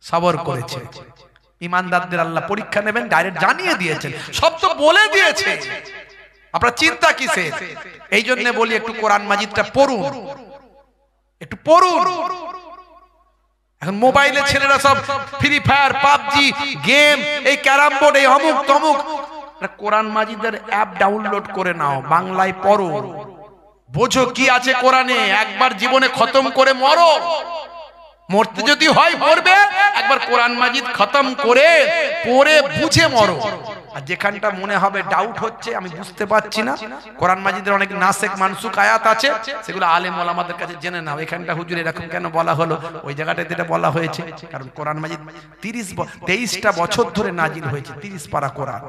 [SPEAKER 1] সবর করেছে। ইমানদারদের আল্লাহ পরীক্ষা নেবেন ডাইরেক্ট জানিয়ে দিয়েছেন, সব তো বলে দিয়েছে। আপনার চিন্তা কিসের? এই জন্য বলি একটু কোরআন মাজিদটা পড়ুন, একটু পড়ুন। এখন মোবাইলে ছেলেরা সব ফ্রি ফায়ার, পাবজি গেম, এই ক্যারাম বোর্ড, এই অমুক তমুক। কোরআন মাজিদের অ্যাপ ডাউনলোড করে নাও, বাংলায় পড়ো, বোঝো কি আছে কোরআনে। একবার জীবনে খতম করে মরো, মরতে যদি হয় মরবে, একবার কোরআন মাজিদ খতম করে পড়ে বুঝে মরো। আর যেখানটা মনে হবে ডাউট হচ্ছে, আমি বুঝতে পারছি না, কোরআন মাজিদের অনেক নাসেক মানসুক আয়াত আছে, সেগুলো আলেম ওলামাদের কাছে জেনে নাও। এখানটা হুজুর এরকম কেন বলা হলো, ওই জায়গাটাতে এটা বলা হয়েছে। কারণ কোরআন মাজিদ 23টা বছর ধরে নাজিল হয়েছে, 30 পারা কোরআন।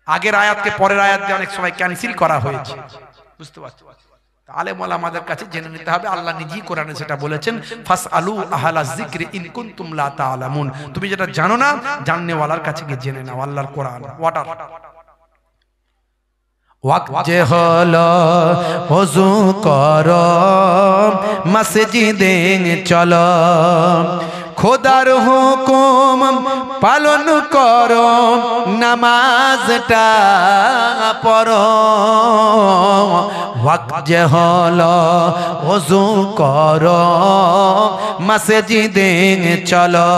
[SPEAKER 1] আগের আয়াতকে পরের আয়াত দিয়ে অনেক সময় ক্যান্সেল করা হয়েছে, বুঝতে পারছো? আলেম ওলামাদের কাছে জেনে নিতে হবে। আল্লাহ নিজেই কোরআনে সেটা বলেছেন, ফাসআলু আহলা যিকরি ইন কুনতুম লা তা'লামুন। তুমি যেটা জানো না, জাননেওয়ালার কাছে গিয়ে জেনে নাও। আল্লাহর কোরআন ওয়াটার। ওয়াক্ত যে হলো ওযু করো মসজিদে চলো খোদার হুকুম পালন করো নামাজটা পড়ো ওয়াক্ত যে হলো ওযু করো মসজিদে চলো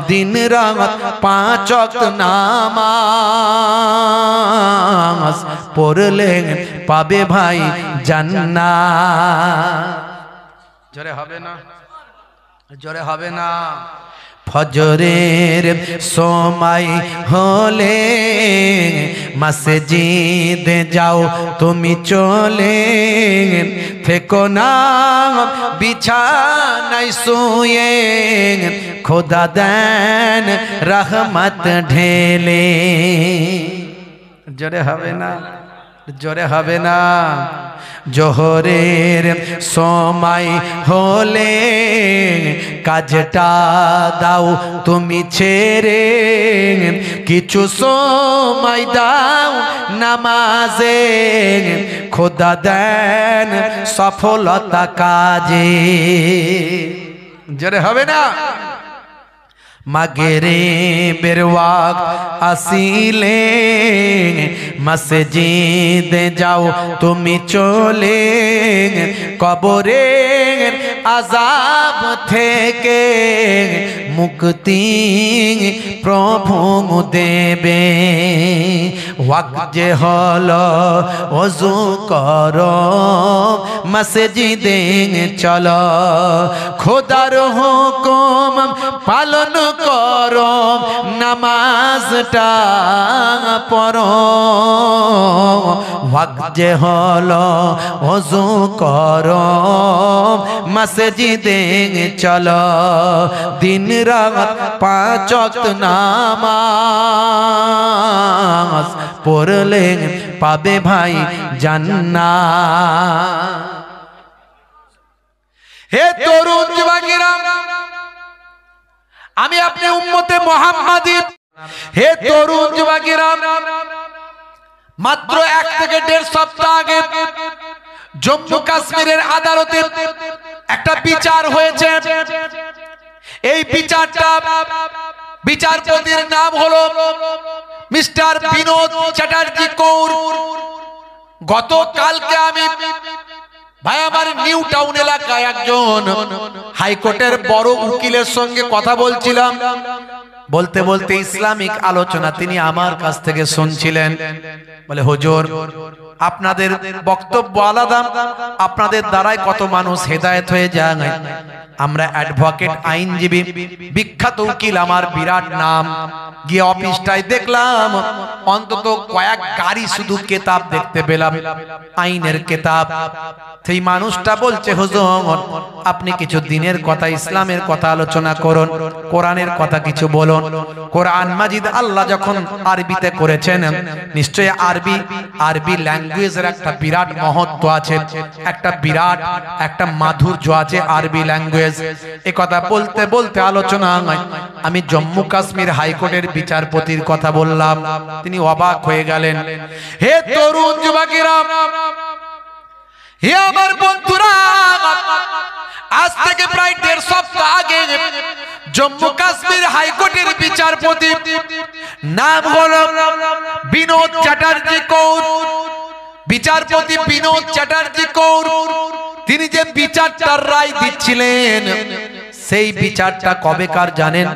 [SPEAKER 1] দিন রাত 5 ওয়াক্ত নামাজ পড়লে পাবে ভাই জান্নাত জোরে হবে না জোরে হবে না ফজরের সময় হলে মসজিদে যাও তুমি চলে থেকো না বিছানায় শুয়ে খোদা দেন রহমত ঢেলে জোরে হবে না জোরে হবে না জোহরের সময় হলে কাজটা দাও তুমি ছেড়ে কিছু সময় দাও নামাজে খোদা দেন সফলতা কাজে জোরে হবে না মাগরিবের ওয়াক্ত আসিলে মসজিদে যাও তুমি চলে কবরের আযাব থেকে মুক্তি প্রভু দেবে ওয়াক্ত যে হলো ওযু করো মসজিদে চলো খোদার হুকুম পালন করো নামাজটা পড়ো ওয়াক্ত যে হলো ওযু করো মসজিদে চলো দিন রাত 5 ওয়াক্ত নামাজ পড়লে পাবে ভাই জান্নাত হে তরুণ যুবকেরা আমি আপনি উম্মতে মুহাম্মাদী হে তরুণ যুবকেরা মাত্র 1 থেকে 1.5 সপ্তাহ আগে জম্মু কাশ্মীরের আদালতে একটা বিচার হয়েছে এই বিচারটা বিচারপতির নাম হলো মিস্টার বিনোদ চ্যাটার্জি কৌর গতকালকে আমি ভাই আমার নিউ টাউন এলাকায় একজন হাইকোর্টের বড় উকিলের সঙ্গে কথা বলছিলাম বলতে বলতে ইসলামিক আলোচনা তিনি আমার কাছ থেকে শুনছিলেন বলে হুজুর আপনাদের বক্তব্য আলাদা আপনাদের দ্বারাই কত মানুষ হেদায়েত হয়ে যায় আমরা অ্যাডভোকেট আইনজীবী বিখ্যাত উকিল আমার বিরাট নাম গিয়ে অফিসটায় দেখলাম অন্তত কয়েক গাড়ি শুধু কিতাব দেখতে পেলাম আইনের কিতাব সেই মানুষটা বলছে হুজুর আপনি কিছু দিনের কথা ইসলামের কথা আলোচনা করুন কোরআনের কথা কিছু বলুন কোরআন মাজিদ আল্লাহ যখন আরবিতে করেছেন নিশ্চয়ই আরবি ল্যাঙ্গুয়েজের একটা বিরাট মহত্ব আছে একটা বিরাট একটা মাধুর্য আছে আরবি ল্যাঙ্গুয়েজ এই কথা বলতে বলতে আলোচনা আমি জম্মু কাশ্মীর হাইকোর্টের বিচারপতির কথা বললাম তিনি অবাক হয়ে গেলেন হে তরুণ যুবকেরা হে আমার বন্ধুরা আজ থেকে প্রায় 1.5 সপ্তাহ আগে জম্মু কাশ্মীর হাইকোর্টের বিচারপতি নাম হলো বিনোদ চ্যাটার্জি কৌর বিচারপতি বিনোদ চ্যাটার্জি কৌর তিনি যে বিচারটার রায় দিচ্ছিলেন সেই বিচারটা কবেকার জানেন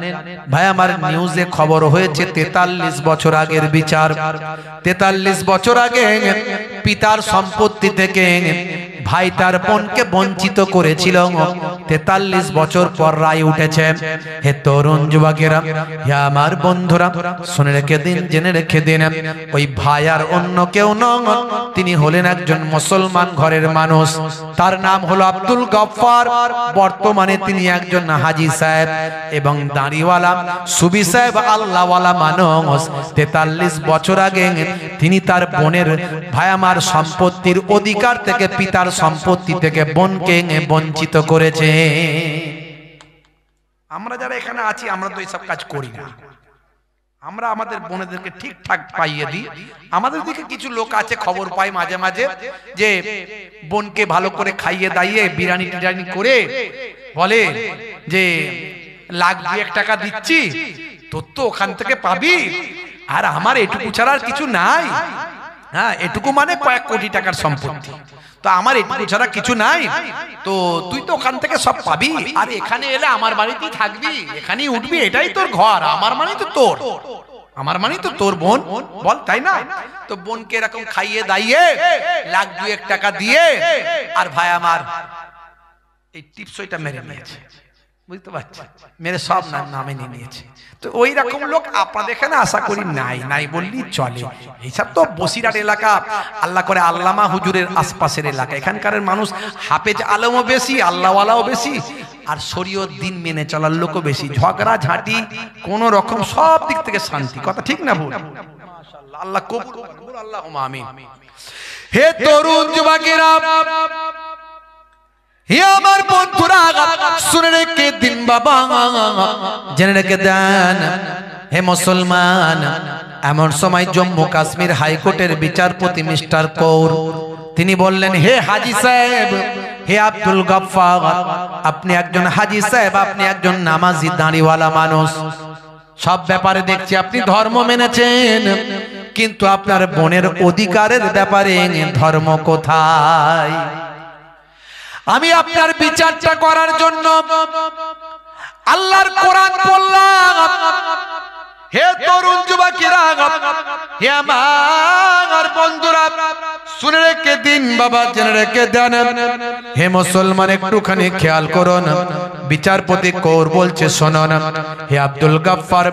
[SPEAKER 1] ভাই আমার নিউজে খবর হয়েছে 43 বছর আগের বিচার 43 বছর আগে পিতার সম্পত্তি থেকে ভাই তার বোনকে বঞ্চিত করেছিল 43 বছর পর রায় উঠেছে হে তরুণ যুবকেরা হে আমার বন্ধুরা শুনে রেখে দিন জেনে রেখে দিন ওই ভাই আর অন্য কেউ নন তিনি হলেন একজন মুসলমান ঘরের মানুষ তার নাম হলো আব্দুল গফফার বর্তমানে তিনি একজন হাজী সাহেব এবং দাড়িওয়ালা সুবি সাহেব আল্লাহওয়ালা মানুষ 43 বছর আগে তিনি তার বোনের ভাই আমার সম্পত্তির অধিকার থেকে পিতার সম্পত্তি থেকে বোনকে বঞ্চিত করেছে আমরা যারা এখানে আছি আমরা তো এইসব কাজ করি না আমরা আমাদের বোনেদেরকে ঠিকঠাক পাইয়ে দিই। আমাদের দিকে কিছু লোক আছে খবর পাই মাঝে মাঝে যে বোনকে ভালো করে খাইয়ে দাইয়ে বিরিয়ানি টিরানি করে বলে যে লাখ 2 টাকা দিচ্ছি, তোর তো ওখান থেকে পাবি, আর আমার এটুকু ছাড়া আর কিছু নাই। হ্যাঁ, এটুকু মানে কয়েক কোটি টাকার সম্পত্তি, তো আমার এটুকু ছাড়া কিছু নাই, তো তুই তো ওখান থেকে সব পাবি, আর এখানে এলে আমার বাড়িতেই থাকবি, এখানেই উঠবি, এটাই তোর ঘর, আমার মানে তো তোর, আমার মানে তো তোর বোন, বল তাই না? তো বোনকে এরকম খাইয়ে দাইয়ে লাখ 2 টাকা দিয়ে, আর ভাই আমার এই টিপসইটা মেরে নিয়েছে, বুঝতে পারছি, মেরে সব নামে নিয়ে নিয়েছে। তো ওই রকম লোক আপনাদের এখানে আশা করি নাই, নাই বললেই চলে। এইসব তো বসিরহাট এলাকা, আল্লাহ করে আল্লামা হুজুরের আশপাশের এলাকা, এখানকার মানুষ হাফেজ আলমও বেশি, আল্লাহওয়ালাও বেশি, আর শরীয়ত দিন মেনে চলার লোকও বেশি। ঝগড়া ঝাঁটি কোন রকম সব দিক থেকে শান্তি, কথা ঠিক না ভুল? মাশাআল্লাহ, আল্লাহ কবুল করুন, আল্লাহুম্মা আমিন। হে তরুণ যুবকেরা, হে আমার বন্ধুরা, শুনে রেখে দিন বাবা, জেনে রেখে দেন হে মুসলমান। এমন সময় জম্মু কাশ্মীর হাইকোর্টের বিচারপতি মিস্টার কৌর তিনি বললেন, হে হাজী সাহেব, হে আব্দুল গফফার, আপনি একজন হাজী সাহেব, আপনি একজন নামাজি দাঁড়িওয়ালা মানুষ, সব ব্যাপারে দেখছি আপনি ধর্ম মেনেছেন, কিন্তু আপনার বোনের অধিকারের ব্যাপারে ধর্ম কোথায়? আমি আপনার বিচারটা করার জন্য আল্লাহর কোরআন পড়লাম। হে তরুণ যুবকেরা, হে আমার বন্ধুরা, শুনে রেখে দিন বাবা, জেনে রেখে দেন। হে মুসলমান, একটুখানি খেয়াল করুন। বিচারপতি কৌর বলছে, শুনুন হে আব্দুল গফফার,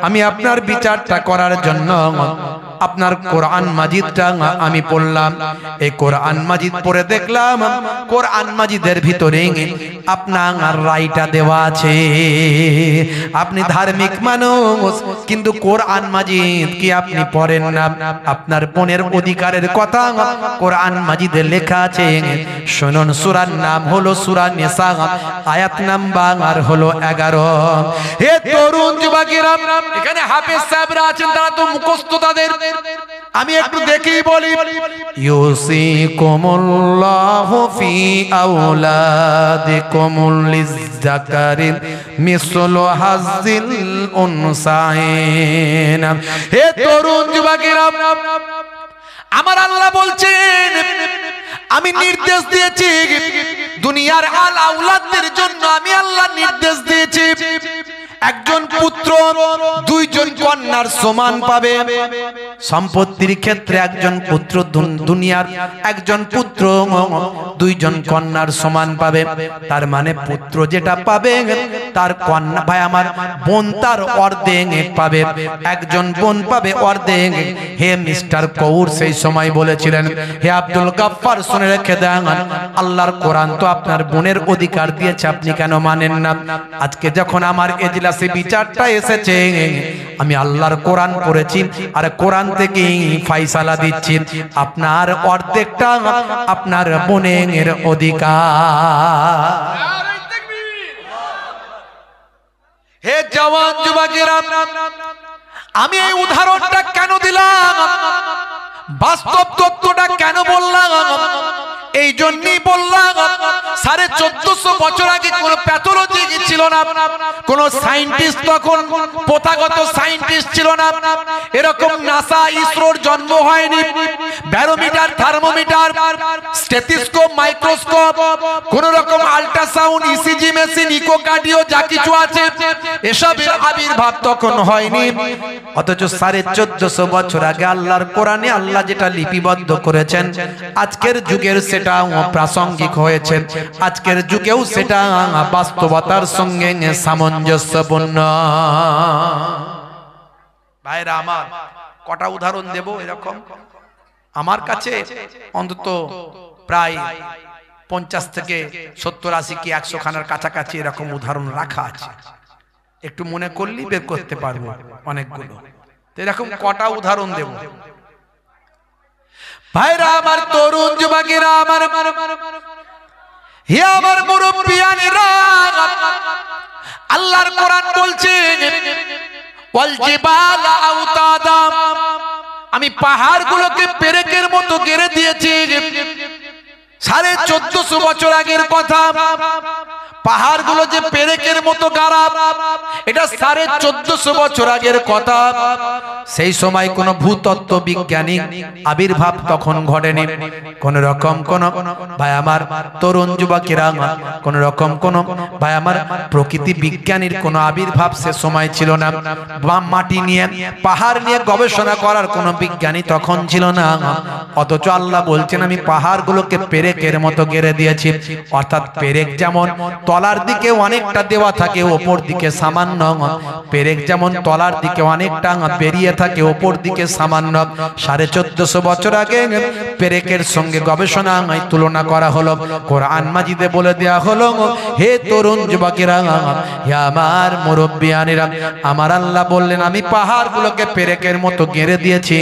[SPEAKER 1] আমি আপনার বিচারটা করার জন্য আপনার কোরআন মাজিদটা আমি পড়লাম। এই কোরআন মাজিদ পড়ে দেখলাম, কোরআন মাজিদের ভিতরে আপনার রায়টা দেওয়া আছে। আপনি ধার্মিক মানুষ, কিন্তু কোরআন মাজিদ কি আপনি পড়েন না? আপনার বোনের অধিকারের কথা কোরআন মাজিদে লেখা আছে। শুনুন, সূরার নাম হলো সূরা নিসা, আয়াত নাম্বার হলো 11। হে তরুণ যুবকেরা, এখানে হাফেজ সাহেবরা আছেন, তারা তো মুখস্থ তাদের, আমি একটু দেখেই বলি। ইউসিকুমুল্লাহু ফি আওলাদিকুম লিয-যাকারি মিসলু হাযিল উনসাইন। হে তরুণ যুবকেরা, আমার আল্লাহ বলছেন, আমি নির্দেশ দিয়েছি দুনিয়ার আল আওলাদদের জন্য, আমি আল্লাহ নির্দেশ দিয়েছি একজন পুত্র 2 জন কন্যার সমান পাবে। সম্পত্তির ক্ষেত্রে একজন পুত্র দুনিয়ার একজন পুত্র 2 জন কন্যার সমান পাবে। তার মানে পুত্র যেটা পাবে তার কন্যা, ভাই আমার বোন তার অর্ধেক পাবে, একজন বোন পাবে অর্ধেক। হে মিস্টার কৌর সেই সময় বলেছিলেন, হে আব্দুল গফফার, শুনে রেখে দেন, আল্লাহর কোরআন তো আপনার বোনের অধিকার দিয়েছে, আপনি কেন মানেন না? আজকে যখন আমার এজলাসে বিচারটা এসেছে, আমি আল্লাহর কোরআন পড়েছি, আর কোরআন থেকে ফয়সালা দিচ্ছি, আপনার অর্ধেকটা আপনার বোনের অধিকার। হে জওয়ান যুবকেরা, আমি এই উদাহরণটা কেন দিলাম, বাস্তব তথ্যটা কেন বললাম, এই জন্যই বললাম, 1450 বছর আগে কোন প্যাথোলজি ছিল না, কোন সায়েন্টিস্ট তখন প্রথাগত সায়েন্টিস্ট ছিল না, এরকম নাসা ইসরোর জন্ম হয়নি। ব্যারোমিটার, থার্মোমিটার, স্টেথোস্কোপ, মাইক্রোস্কোপ, কোন রকম আল্ট্রাসাউন্ড, ইসিজি মেশিন, ইকোকার্ডিও যা কিছু আছে, এসবের আবির্ভাব তখন হয়নি। অথচ 1450 বছর আগে আল্লাহর কোরআনে আল্লাহ যেটা লিপিবদ্ধ করেছেন, আজকের যুগের সেটা প্রাসঙ্গিক হয়েছে, আজকের যুগেও সেটা বাস্তবতার সঙ্গে সামঞ্জস্যপূর্ণ। ভাইরা আমার, কটা উদাহরণ দেব এরকম? আমার কাছে অন্তত প্রায় 50 থেকে 70, 80 কি 100 খানার কাছাকাছি এরকম উদাহরণ রাখা আছে। একটু মনে করলেই বের করতে পারবো অনেকগুলো। এরকম কটা উদাহরণ দেব ভাইরা আমার, তরুণ যুবকেরা আমার, হে আমার মুরব্বিয়ানেরা, আল্লাহর কোরআন বলছে ওয়াল জিবালা আওতাদা, আমি পাহাড়গুলোকে পেরেকের মতো গেড়ে দিয়েছি। 1450 বছর আগের কথা। পাহাড়গুলো যে পেরেকের মতো গাড়া, এটা 1450 বছর আগের কথা। সেই সময় কোন ভূতত্ত্ব বিজ্ঞানী আবির্ভাব তখন ঘটেনি। কোন রকম কোন ভাই আমার তরুণ যুবকেরা, কোন রকম কোন ভাই আমার প্রকৃতি বিজ্ঞানীর কোন আবির্ভাব সে সময় ছিল না। মাটি নিয়ে পাহাড় নিয়ে গবেষণা করার কোন বিজ্ঞানী তখন ছিল না। অথচ আল্লাহ বলছেন আমি পাহাড়গুলোকে পেরেকের মতো গেড়ে দিয়েছি। অর্থাৎ পেরেক যেমন তলার দিকে অনেকটা দেওয়া থাকে, ওপর দিকে সামান্য। পেরেক যেমন তলার দিকে অনেকটা বেরিয়ে থাকে, ওপর দিকে সামান্য। 1450 বছর আগে পেরেকের সঙ্গে গবেষণায় তুলনা করা হলো। কোরআন মাজিদে বলে দেয়া হলো, হে তরুণ যুবকেরা, হে আমার মুরব্বিয়ানেরা, আমার আল্লাহ বললেন আমি পাহাড়গুলোকে পেরেকের মতো গেড়ে দিয়েছি।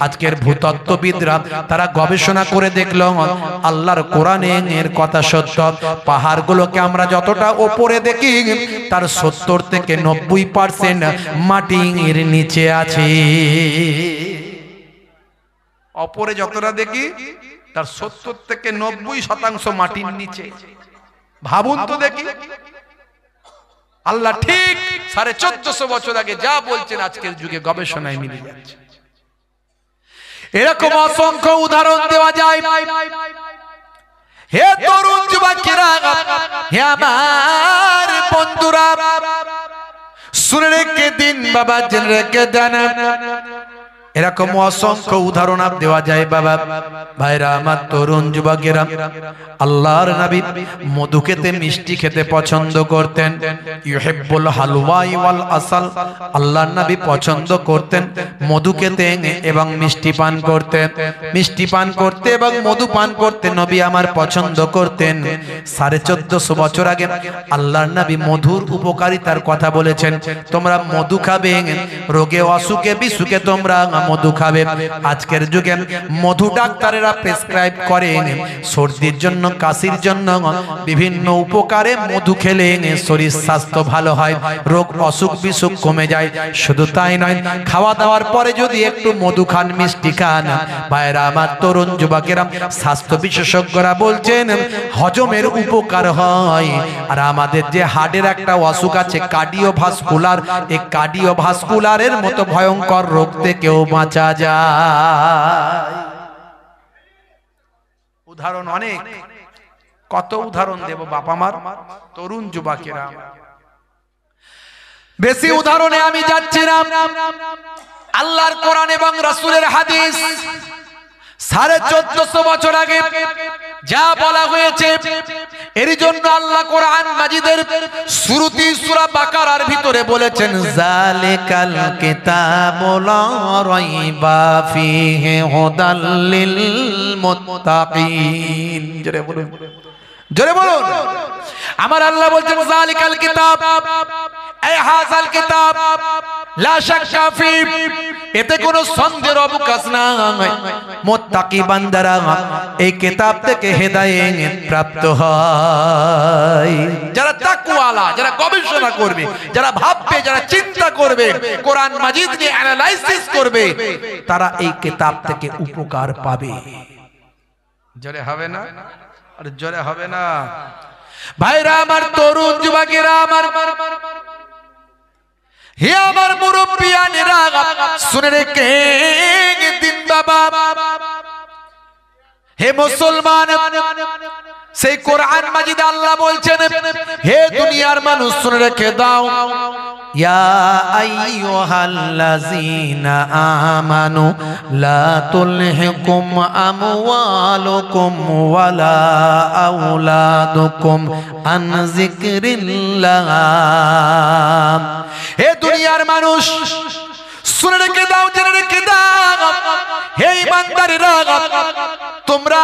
[SPEAKER 1] আজকের ভূতত্ত্ববিদরা তারা গবেষণা করে দেখল আল্লাহর কোরআনের কথা সত্য। পাহাড়গুলোকে আমরা যতটা উপরে দেখি তার 70 থেকে 90% মাটির নিচে আছে। উপরে যতটা দেখি তার 70 থেকে 90% মাটির নিচে। ভাবুন তো দেখি, আল্লাহ ঠিক 1450 বছর আগে যা বলছেন আজকের যুগে গবেষণায় মিলে যাচ্ছে। এরকম অসংখ্য উদাহরণ দেওয়া যায়। হে তরুণ যুবকেরা, হে আমার বন্ধুরা, শুনে রেখে দিন বাবা, জেনে রেখে দেন, এরকম অসংখ্য উদাহরণ দেওয়া যায় বাবা। ভাইরা আমার তরুণ যুবকেরা, আল্লাহর নবী মধু খেতে, মিষ্টি খেতে পছন্দ করতেন। ইউহিব্বুল হালওয়া ওয়াল আসাল, আল্লাহর নবী পছন্দ করতেন মধু খেতে এবং মিষ্টি পান করতে। মিষ্টি পান করতে এবং মধু পান করতে নবী আমার পছন্দ করতেন। 1450 বছর আগে আল্লাহর নবী মধুর উপকারিতার কথা বলেছেন। তোমরা মধু খাবে, রোগে অসুখে বিসুখে তোমরা মধু খাবে। আজকের যুগে মধু ডাক্তারেরা প্রেসক্রাইব করে সর্দির জন্য, কাশির জন্য, বিভিন্ন উপকারে মধু খেলে শরীর স্বাস্থ্য ভালো হয়, রোগ অসুখ বিসুখ কমে যায়। শুধু তাই নয়, খাওয়া দাওয়ার পরে যদি একটু মধু খান, মিষ্টি খান, ভাইরা আমার তরুণ যুবকেরা, স্বাস্থ্য বিশেষজ্ঞরা বলছেন হজমের উপকার হয়। আর আমাদের যে হার্টের একটা অসুখ আছে কার্ডিওভাস্কুলার, এই কার্ডিওভাস্কুলারের মতো ভয়ঙ্কর রোগ থেকেও বাঁচা যায়। উদাহরণ অনেক, কত উদাহরণ দেব বাপ আমার তরুণ যুবকেরা। বেশি উদাহরণে আমি যাচ্ছি না। আল্লাহর কোরআন এবং রাসূলের হাদিস 1450 বছর আগে যা বলা হয়েছে, এর জন্য আল্লাহ কোরআন মাজিদের শুরুতেই সূরা বাকারার ভিতরে বলেছেন যালিকাল কিতাবু লা রাইবা ফীহি হুদাল লিল মুত্তাকিন। জোরে বলুন, জোরে বলুন। আমার আল্লাহ বলছেন যালিকাল কিতাব, এই হাযাল কিতাব লা শাক্কা ফী, এতে কোনো সন্দেহের অবকাশ নাই। মুত্তাকি বান্দারা এই কিতাব থেকে হেদায়েত প্রাপ্ত হয়। যারা তাকওয়ালা, যারা গবেষণা করবে, যারা ভাববে, যারা চিন্তা করবে, কোরআন মাজিদ নিয়ে অ্যানালাইসিস করবে, তারা এই কিতাব থেকে উপকার পাবে। জোরে হবে না? আর জোরে হবে না? ভাইরা আমার, তরুণ যুবকেরা আমার, হে আমার মুরব্বিয়ানেরা, শুনে রেখে দিন বাবা। হে মুসলমান, সেই কোরআন মাজিদে আল্লাহ বলছেন, হে দুনিয়ার মানুষ শুনে রেখে দাও, ইয়া আইয়ুহাল্লাযীনা আমানু লা তুলহিকুম আমওয়ালুকুম ওয়ালা আওলাদুকুম আন যিকরিল্লাহ। হে দুনিয়ার মানুষ শুনে রেখে দাও, জেনে রেখে দাও, হে ईमानदारीरा, তোমরা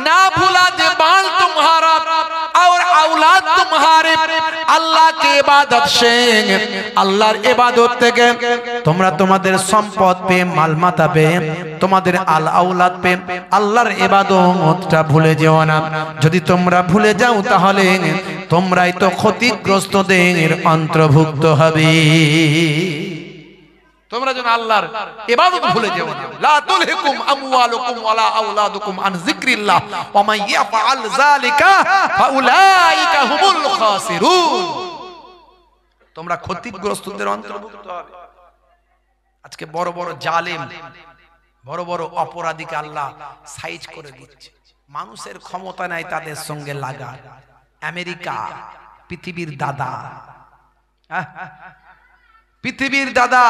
[SPEAKER 1] ना भूला दे बाल तुम्हारा और औलाद तुम्हारे अल्लाह की इबादत से, আল্লাহর ইবাদত থেকে তোমরা তোমাদের সম্পদ পে, মালমাতা পে, তোমাদের আল আওলাদ পে আল্লাহর ইবাদতটা ভুলে যেও না। যদি তোমরা ভুলে যাও তাহলে তোমরাই তো ক্ষতিগ্রস্তদের অন্তর্ভুক্ত হবে। তোমরা যেন আল্লাহর ইবাদত ভুলে যেও না। লা তুলহিকুম আমওয়ালুকুম ওয়ালা আওলাদুকুম আন যিকরিল্লাহ ওয়া মান ইয়াফআল যালিকা ফাউলাইকা হুমুল খাসিরুন। তোমরা ক্ষতিগ্রস্তদের অন্তর্ভুক্ত হবে। আজকে বড় বড় জালেম, বড় বড় অপরাধীকে আল্লাহ সাইজ করে দিচ্ছে। মানুষের ক্ষমতা নাই তাদের সঙ্গে লাগা। আমেরিকা পৃথিবীর দাদা, পৃথিবীর দাদা,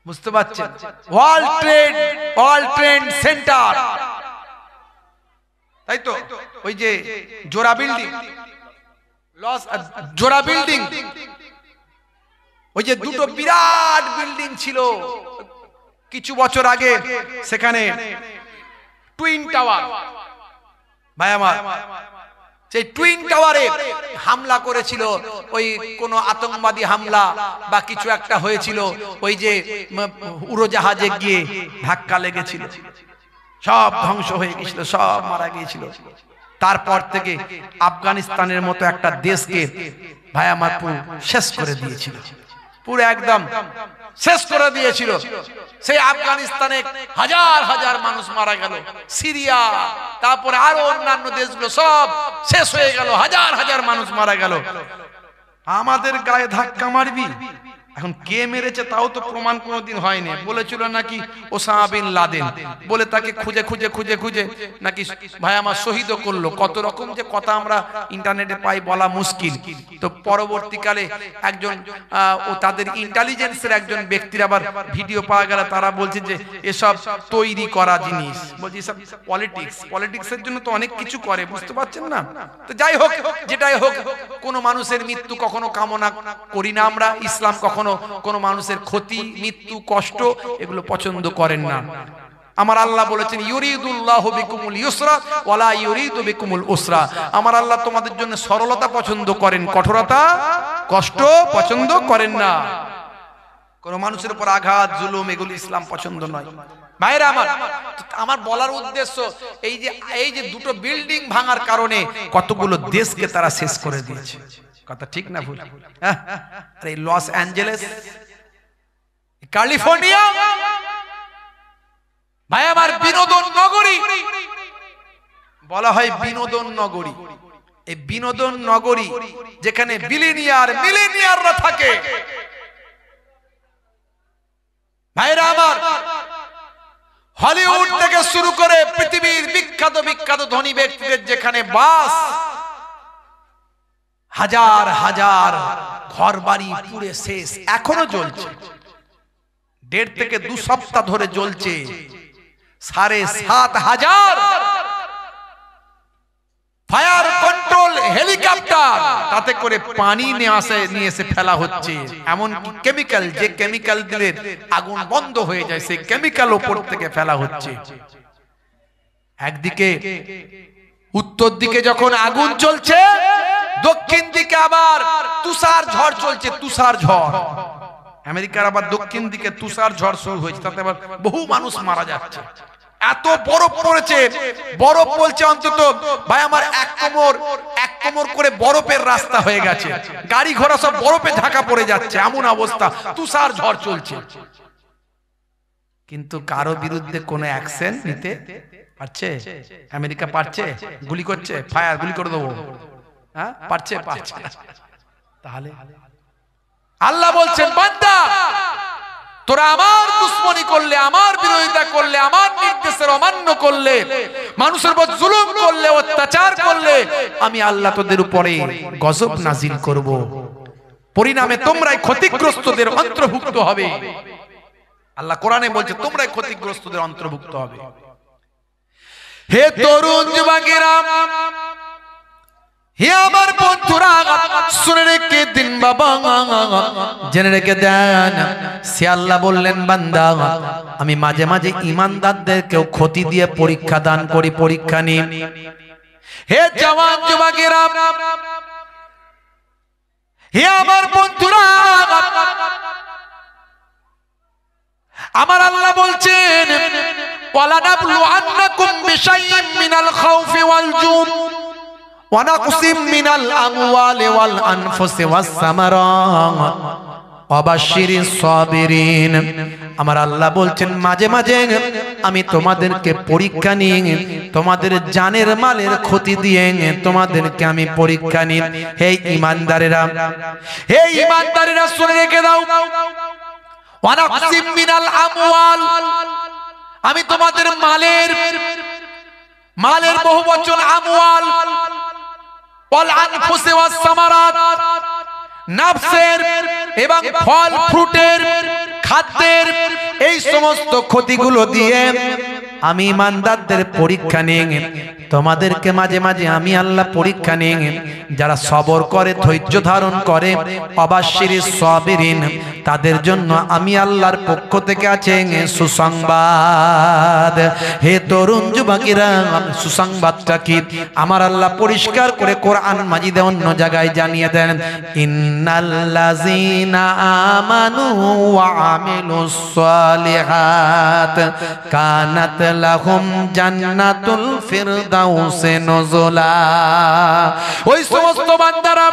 [SPEAKER 1] বুঝতে পারছেন? ওয়ার্ল্ড ট্রেড সেন্টার, তাই তো? ওই যে জোড়া বিল্ডিং, জোড়া বিল্ডিং, ওই যে দুটো বিরাট বিল্ডিং ছিল কিছু বছর আগে, সেখানে টুইন টাওয়ার, ভাই আমার, সেই টুইন টাওয়ারে হামলা করেছিল, ওই কোন আতঙ্কবাদী হামলা বা কিছু একটা হয়েছিল, ওই যে উড়োজাহাজে গিয়ে ধাক্কা লেগেছিল, সব ধ্বংস হয়ে গিয়েছিল, সব মারা গিয়েছিল। তারপর থেকে আফগানিস্তানের মতো একটা দেশকে ভাই আমার পুরো শেষ করে দিয়েছিল, পুরো একদম শেষ করে দিয়েছিল। সেই আফগানিস্তানে হাজার হাজার মানুষ মারা গেল, সিরিয়া, তারপরে আরো অন্যান্য দেশগুলো সব শেষ হয়ে গেল, হাজার হাজার মানুষ মারা গেল। আমাদের গায়ে ধাক্কা মারবি? এখন কে মেরেছে তাও তো প্রমাণ কোনোদিন হয়নি। বলেছিল নাকি ওসামা বিন লাদেন, বলে তাকে খুঁজে খুঁজে খুঁজে খুঁজে নাকি ভাই আমার শহীদও করলো। কত রকম যে কথা আমরা ইন্টারনেটে পাই, বলা মুশকিল। তো পরবর্তীকালে একজন ও তাদের ইন্টেলিজেন্সের একজন ব্যক্তির আবার ভিডিও পাওয়া গেল, তারা বলছে যে এসব তৈরি করা জিনিস, বলছি এসব পলিটিক্সের জন্য তো অনেক কিছু করে, বুঝতে পারছেন না? তো যাই হোক, যেটাই হোক, কোন মানুষের মৃত্যু কখনো কামনা করি না আমরা। ইসলাম কখনো কোন মানুষের ক্ষতি, মৃত্যু, কষ্ট এগুলো পছন্দ করেন না। আমার আল্লাহ বলেছেন ইউরিদুল্লাহু বিকুমুল ইউসরা ওয়ালা ইউরিদু বিকুমুল উসরা। আমার আল্লাহ তোমাদের জন্য সরলতা পছন্দ করেন, কঠোরতা, কষ্ট পছন্দ করেন না। কোন মানুষের উপর আঘাত, জুলুম এগুলো ইসলাম পছন্দ নয়। ভাইরা আমার বলার উদ্দেশ্য এই যে দুটো বিল্ডিং ভাঙার কারণে কতগুলো দেশকে তারা শেষ করে দিয়েছে। কথা ঠিক না ভুল? এই লস অ্যাঞ্জেলেস, ক্যালিফোর্নিয়া, ভাই আমার বিনোদন নগরী বলা হয়, বিনোদন নগরী। এই বিনোদন নগরী যেখানে মিলিনিয়াররা থাকে, ভাইরা আমার, হলিউড থেকে শুরু করে পৃথিবীর বিখ্যাত বিখ্যাত ধনী ব্যক্তিদের যেখানে বাস, হাজার হাজার ঘর বাড়ি পুড়ে শেষ, এখনো জ্বলছে। 1.5 থেকে 2 সপ্তাহ ধরে জ্বলছে। 7,500 ফায়ার কন্ট্রোল হেলিকপ্টার, তাতে করে পানি নিয়ে এসে ফেলা হচ্ছে। এমন কি কেমিক্যাল, যে কেমিক্যাল দিলে আগুন বন্ধ হয়ে যায়, সেই কেমিক্যাল উপর থেকে ফেলা হচ্ছে। একদিকে উত্তর দিকে যখন আগুন চলছে, দক্ষিণ দিকে আবার তুষার ঝড় চলছে, তুষার ঝড়। আমেরিকার আবার দক্ষিণ দিকে তুষার ঝড় শুরু হয়েছে, তাতে আবার বহু মানুষ মারা যাচ্ছে। এত বরফ পড়েছে, বরফ বলছে অন্তত ভাই আমার 1 কোমর করে বরফের রাস্তা হয়ে গেছে, গাড়ি ঘোড়া সব বরফে ঢাকা পড়ে যাচ্ছে, এমন অবস্থা, তুষার ঝড় চলছে। কিন্তু কারো বিরুদ্ধে কোনো অ্যাকশন নিতে পারছে? আমেরিকা পারছে? গুলি করছে, ফায়ার, গুলি করে দেবো, হ্যাঁ পারছে? পারছে। তাহলে আল্লাহ বলছেন, বান্দা তোরা আমার দুশমনি করলে, আমার বিরোধিতা করলে, আমার নির্দেশের অমান্য করলে, মানুষের উপর জুলুম করলে, অত্যাচার করলে, আমি আল্লাহ তোদের উপরে গজব নাজিল করব। পরিণামে তোমরাই ক্ষতিগ্রস্তদের অন্তর্ভুক্ত হবে। আল্লাহ কোরআনে বলছে তোমরাই ক্ষতিগ্রস্তদের অন্তর্ভুক্ত হবে। হে তরুণ যুবকেরা, হে আমার বন্ধুরা, শুনে রেখে দিন বাবা, জেনে রেখে দেন। সে আল্লাহ বললেন, বান্দা আমি মাঝে মাঝে ঈমানদারদেরকেও ক্ষতি দিয়ে পরীক্ষা দান করি, পরীক্ষা নিই। হে জওয়ান যুবকেরা, হে আমার বন্ধুরা, আমার আল্লাহ বলছেন, ওয়ালানাবলুআন্নাকুম বিশাইইম মিনাল খাউফি ওয়াল জু' ওয়া নাকসিম মিনাল আমওয়ালি ওয়াল আনফুসি ওয়াস সামারাত ওয়াবাশশিরিস সাবিরিন। আমার আল্লাহ বলছেন মাঝে মাঝে আমি তোমাদেরকে পরীক্ষা নিয়ে, তোমাদের জানের মালের ক্ষতি দিয়ে তোমাদেরকে আমি পরীক্ষা নিই। হে ঈমানদারেরা, হে ঈমানদারেরা শুনে রেখে দাও, ওয়ানাকসিম মিনাল আমওয়াল, আমি তোমাদের মালের বহুবচন আমওয়াল, ওয়াল আনফুসি ওয়াস সামারাত, নাফসের এবং ফল ফ্রুটের খাদ্যের এই সমস্ত ক্ষতিগুলো দিয়ে আমি ইমানদারদের পরীক্ষা নিয়ে তোমাদেরকে মাঝে মাঝে আমি আল্লাহ পরীক্ষা নিয়ে, যারা সবর করে ধৈর্য ধারণ করে ওয়াবাশশিরিস সাবিরিন, তাদের জন্য আমি আল্লাহর পক্ষ থেকে আছে সুসংবাদ। হে তরুণ যুবকেরা, সুসংবাদটা কি? আমার আল্লাহ পরিষ্কার করে কোরআন মাজিদে অন্য জায়গায় জানিয়ে দেন, ইন্নাল্লাযীনা আমানু ওয়া আমিলুস সালিহাত কানাত লাহুম জান্নাতুল ফিরদাউসি নুজুলা। ওই সমস্ত বান্দারা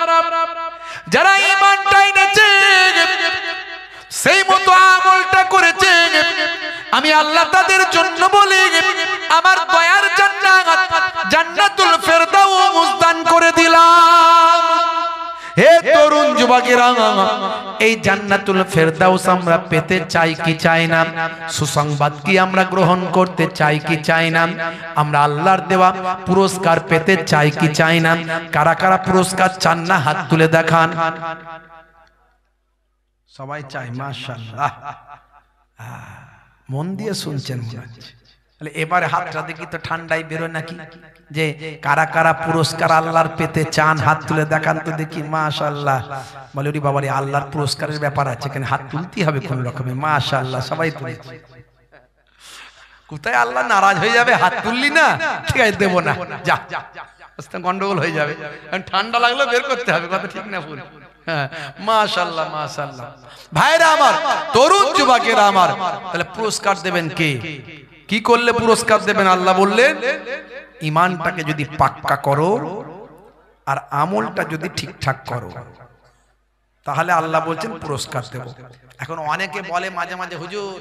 [SPEAKER 1] যারা ঈমানটা এনেছে, সেই মতো আমলটা করেছে, আমি আল্লাহ তাদের জন্য বলি আমার দয়ার জান্নাত, জান্নাতুল ফিরদাউস দান করে দিলাম। হে তরুণ যুবকেরা, এই জান্নাতুল ফেরদাউস আমরা পেতে চাই কি চাই না? সুসংবাদ কি আমরা গ্রহণ করতে চাই কি চাই না? আমরা আল্লাহর দেওয়া পুরস্কার পেতে চাই কি চাই না? কারা কারা পুরস্কার চান না হাত তুলে দেখান। সবাই চাই, মাশাআল্লাহ, মন দিয়ে শুনছেন মনে হচ্ছে। তাহলে এবারে হাতটা দেখি তো ঠান্ডায় বেরোয় নাকি, যে কারা কারা পুরস্কার আল্লাহর পেতে চান হাত তুলে দেখান তো দেখি। মাশাআল্লাহ, বলে ওরে বাবারে আল্লাহর পুরস্কারের ব্যাপার আছে, কেন হাত তুলতেই হবে কোন রকমে। মাশাআল্লাহ, সবাই তুলেছে। কোথায় আল্লাহ নারাজ হয়ে যাবে হাত তুললি না, ঠিক আছে দেবো না, যা গন্ডগোল হয়ে যাবে, ঠান্ডা লাগলে বের করতে হবে, কথা ঠিক না ভুল? হ্যাঁ, মাশাআল্লাহ মাশাআল্লাহ। ভাইরা আমার, তরুণ যুবকেরা আমার, তাহলে পুরস্কার দেবেন কে? কি করলে পুরস্কার দেবেন? আল্লাহ বললেন ঈমানটাকে যদি পাক্কা করো আর আমলটা যদি ঠিকঠাক করো, তাহলে আল্লাহ বলছেন পুরস্কার দেব। এখন অনেকে বলে মাঝে মাঝে, হুজুর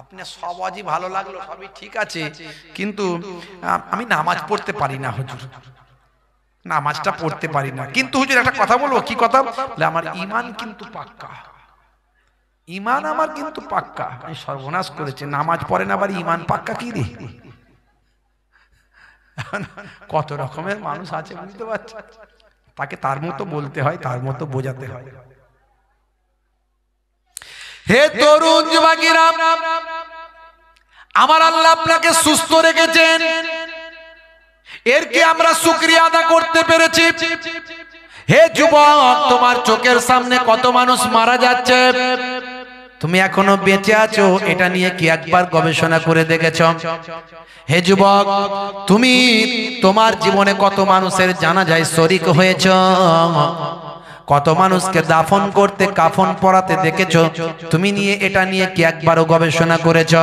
[SPEAKER 1] আপনি সব ওয়াজি ভালো লাগলো, সবই ঠিক আছে, কিন্তু আমি নামাজ পড়তে পারি না হুজুর, নামাজটা পড়তে পারি না। কিন্তু হুজুর একটা কথা বলবো। কি কথা? আমার ঈমান কিন্তু পাক্কা, ঈমান আমার কিন্তু পাক্কা। আমি সর্বনাশ করেছে, নামাজ পড়ে না আবার ঈমান পাক্কা কি রে? কত রকমের মানুষ আছে বুঝতে পারছো? তাকে তার মতো বলতে হয়, তার মতো বোঝাতে হয়। হে তরুণ যুবকেরা, আমার আল্লাহ আপনাকে সুস্থ রেখেছেন, এর কি আমরা শুকরিয়া আদা করতে পেরেছি? হে যুবক, তোমার চোখের সামনে কত মানুষ মারা যাচ্ছে, তুমি এখনো বেঁচে আছো, এটা নিয়ে কি একবার গবেষণা করে দেখেছো? হে যুবক, তুমি তোমার জীবনে কত মানুষের জানাজায় শরীক হয়েছো, কত মানুষকে দাফন করতে কাফন পরাতে দেখেছো, তুমি নিয়ে এটা নিয়ে কি একবারও গবেষণা করেছো?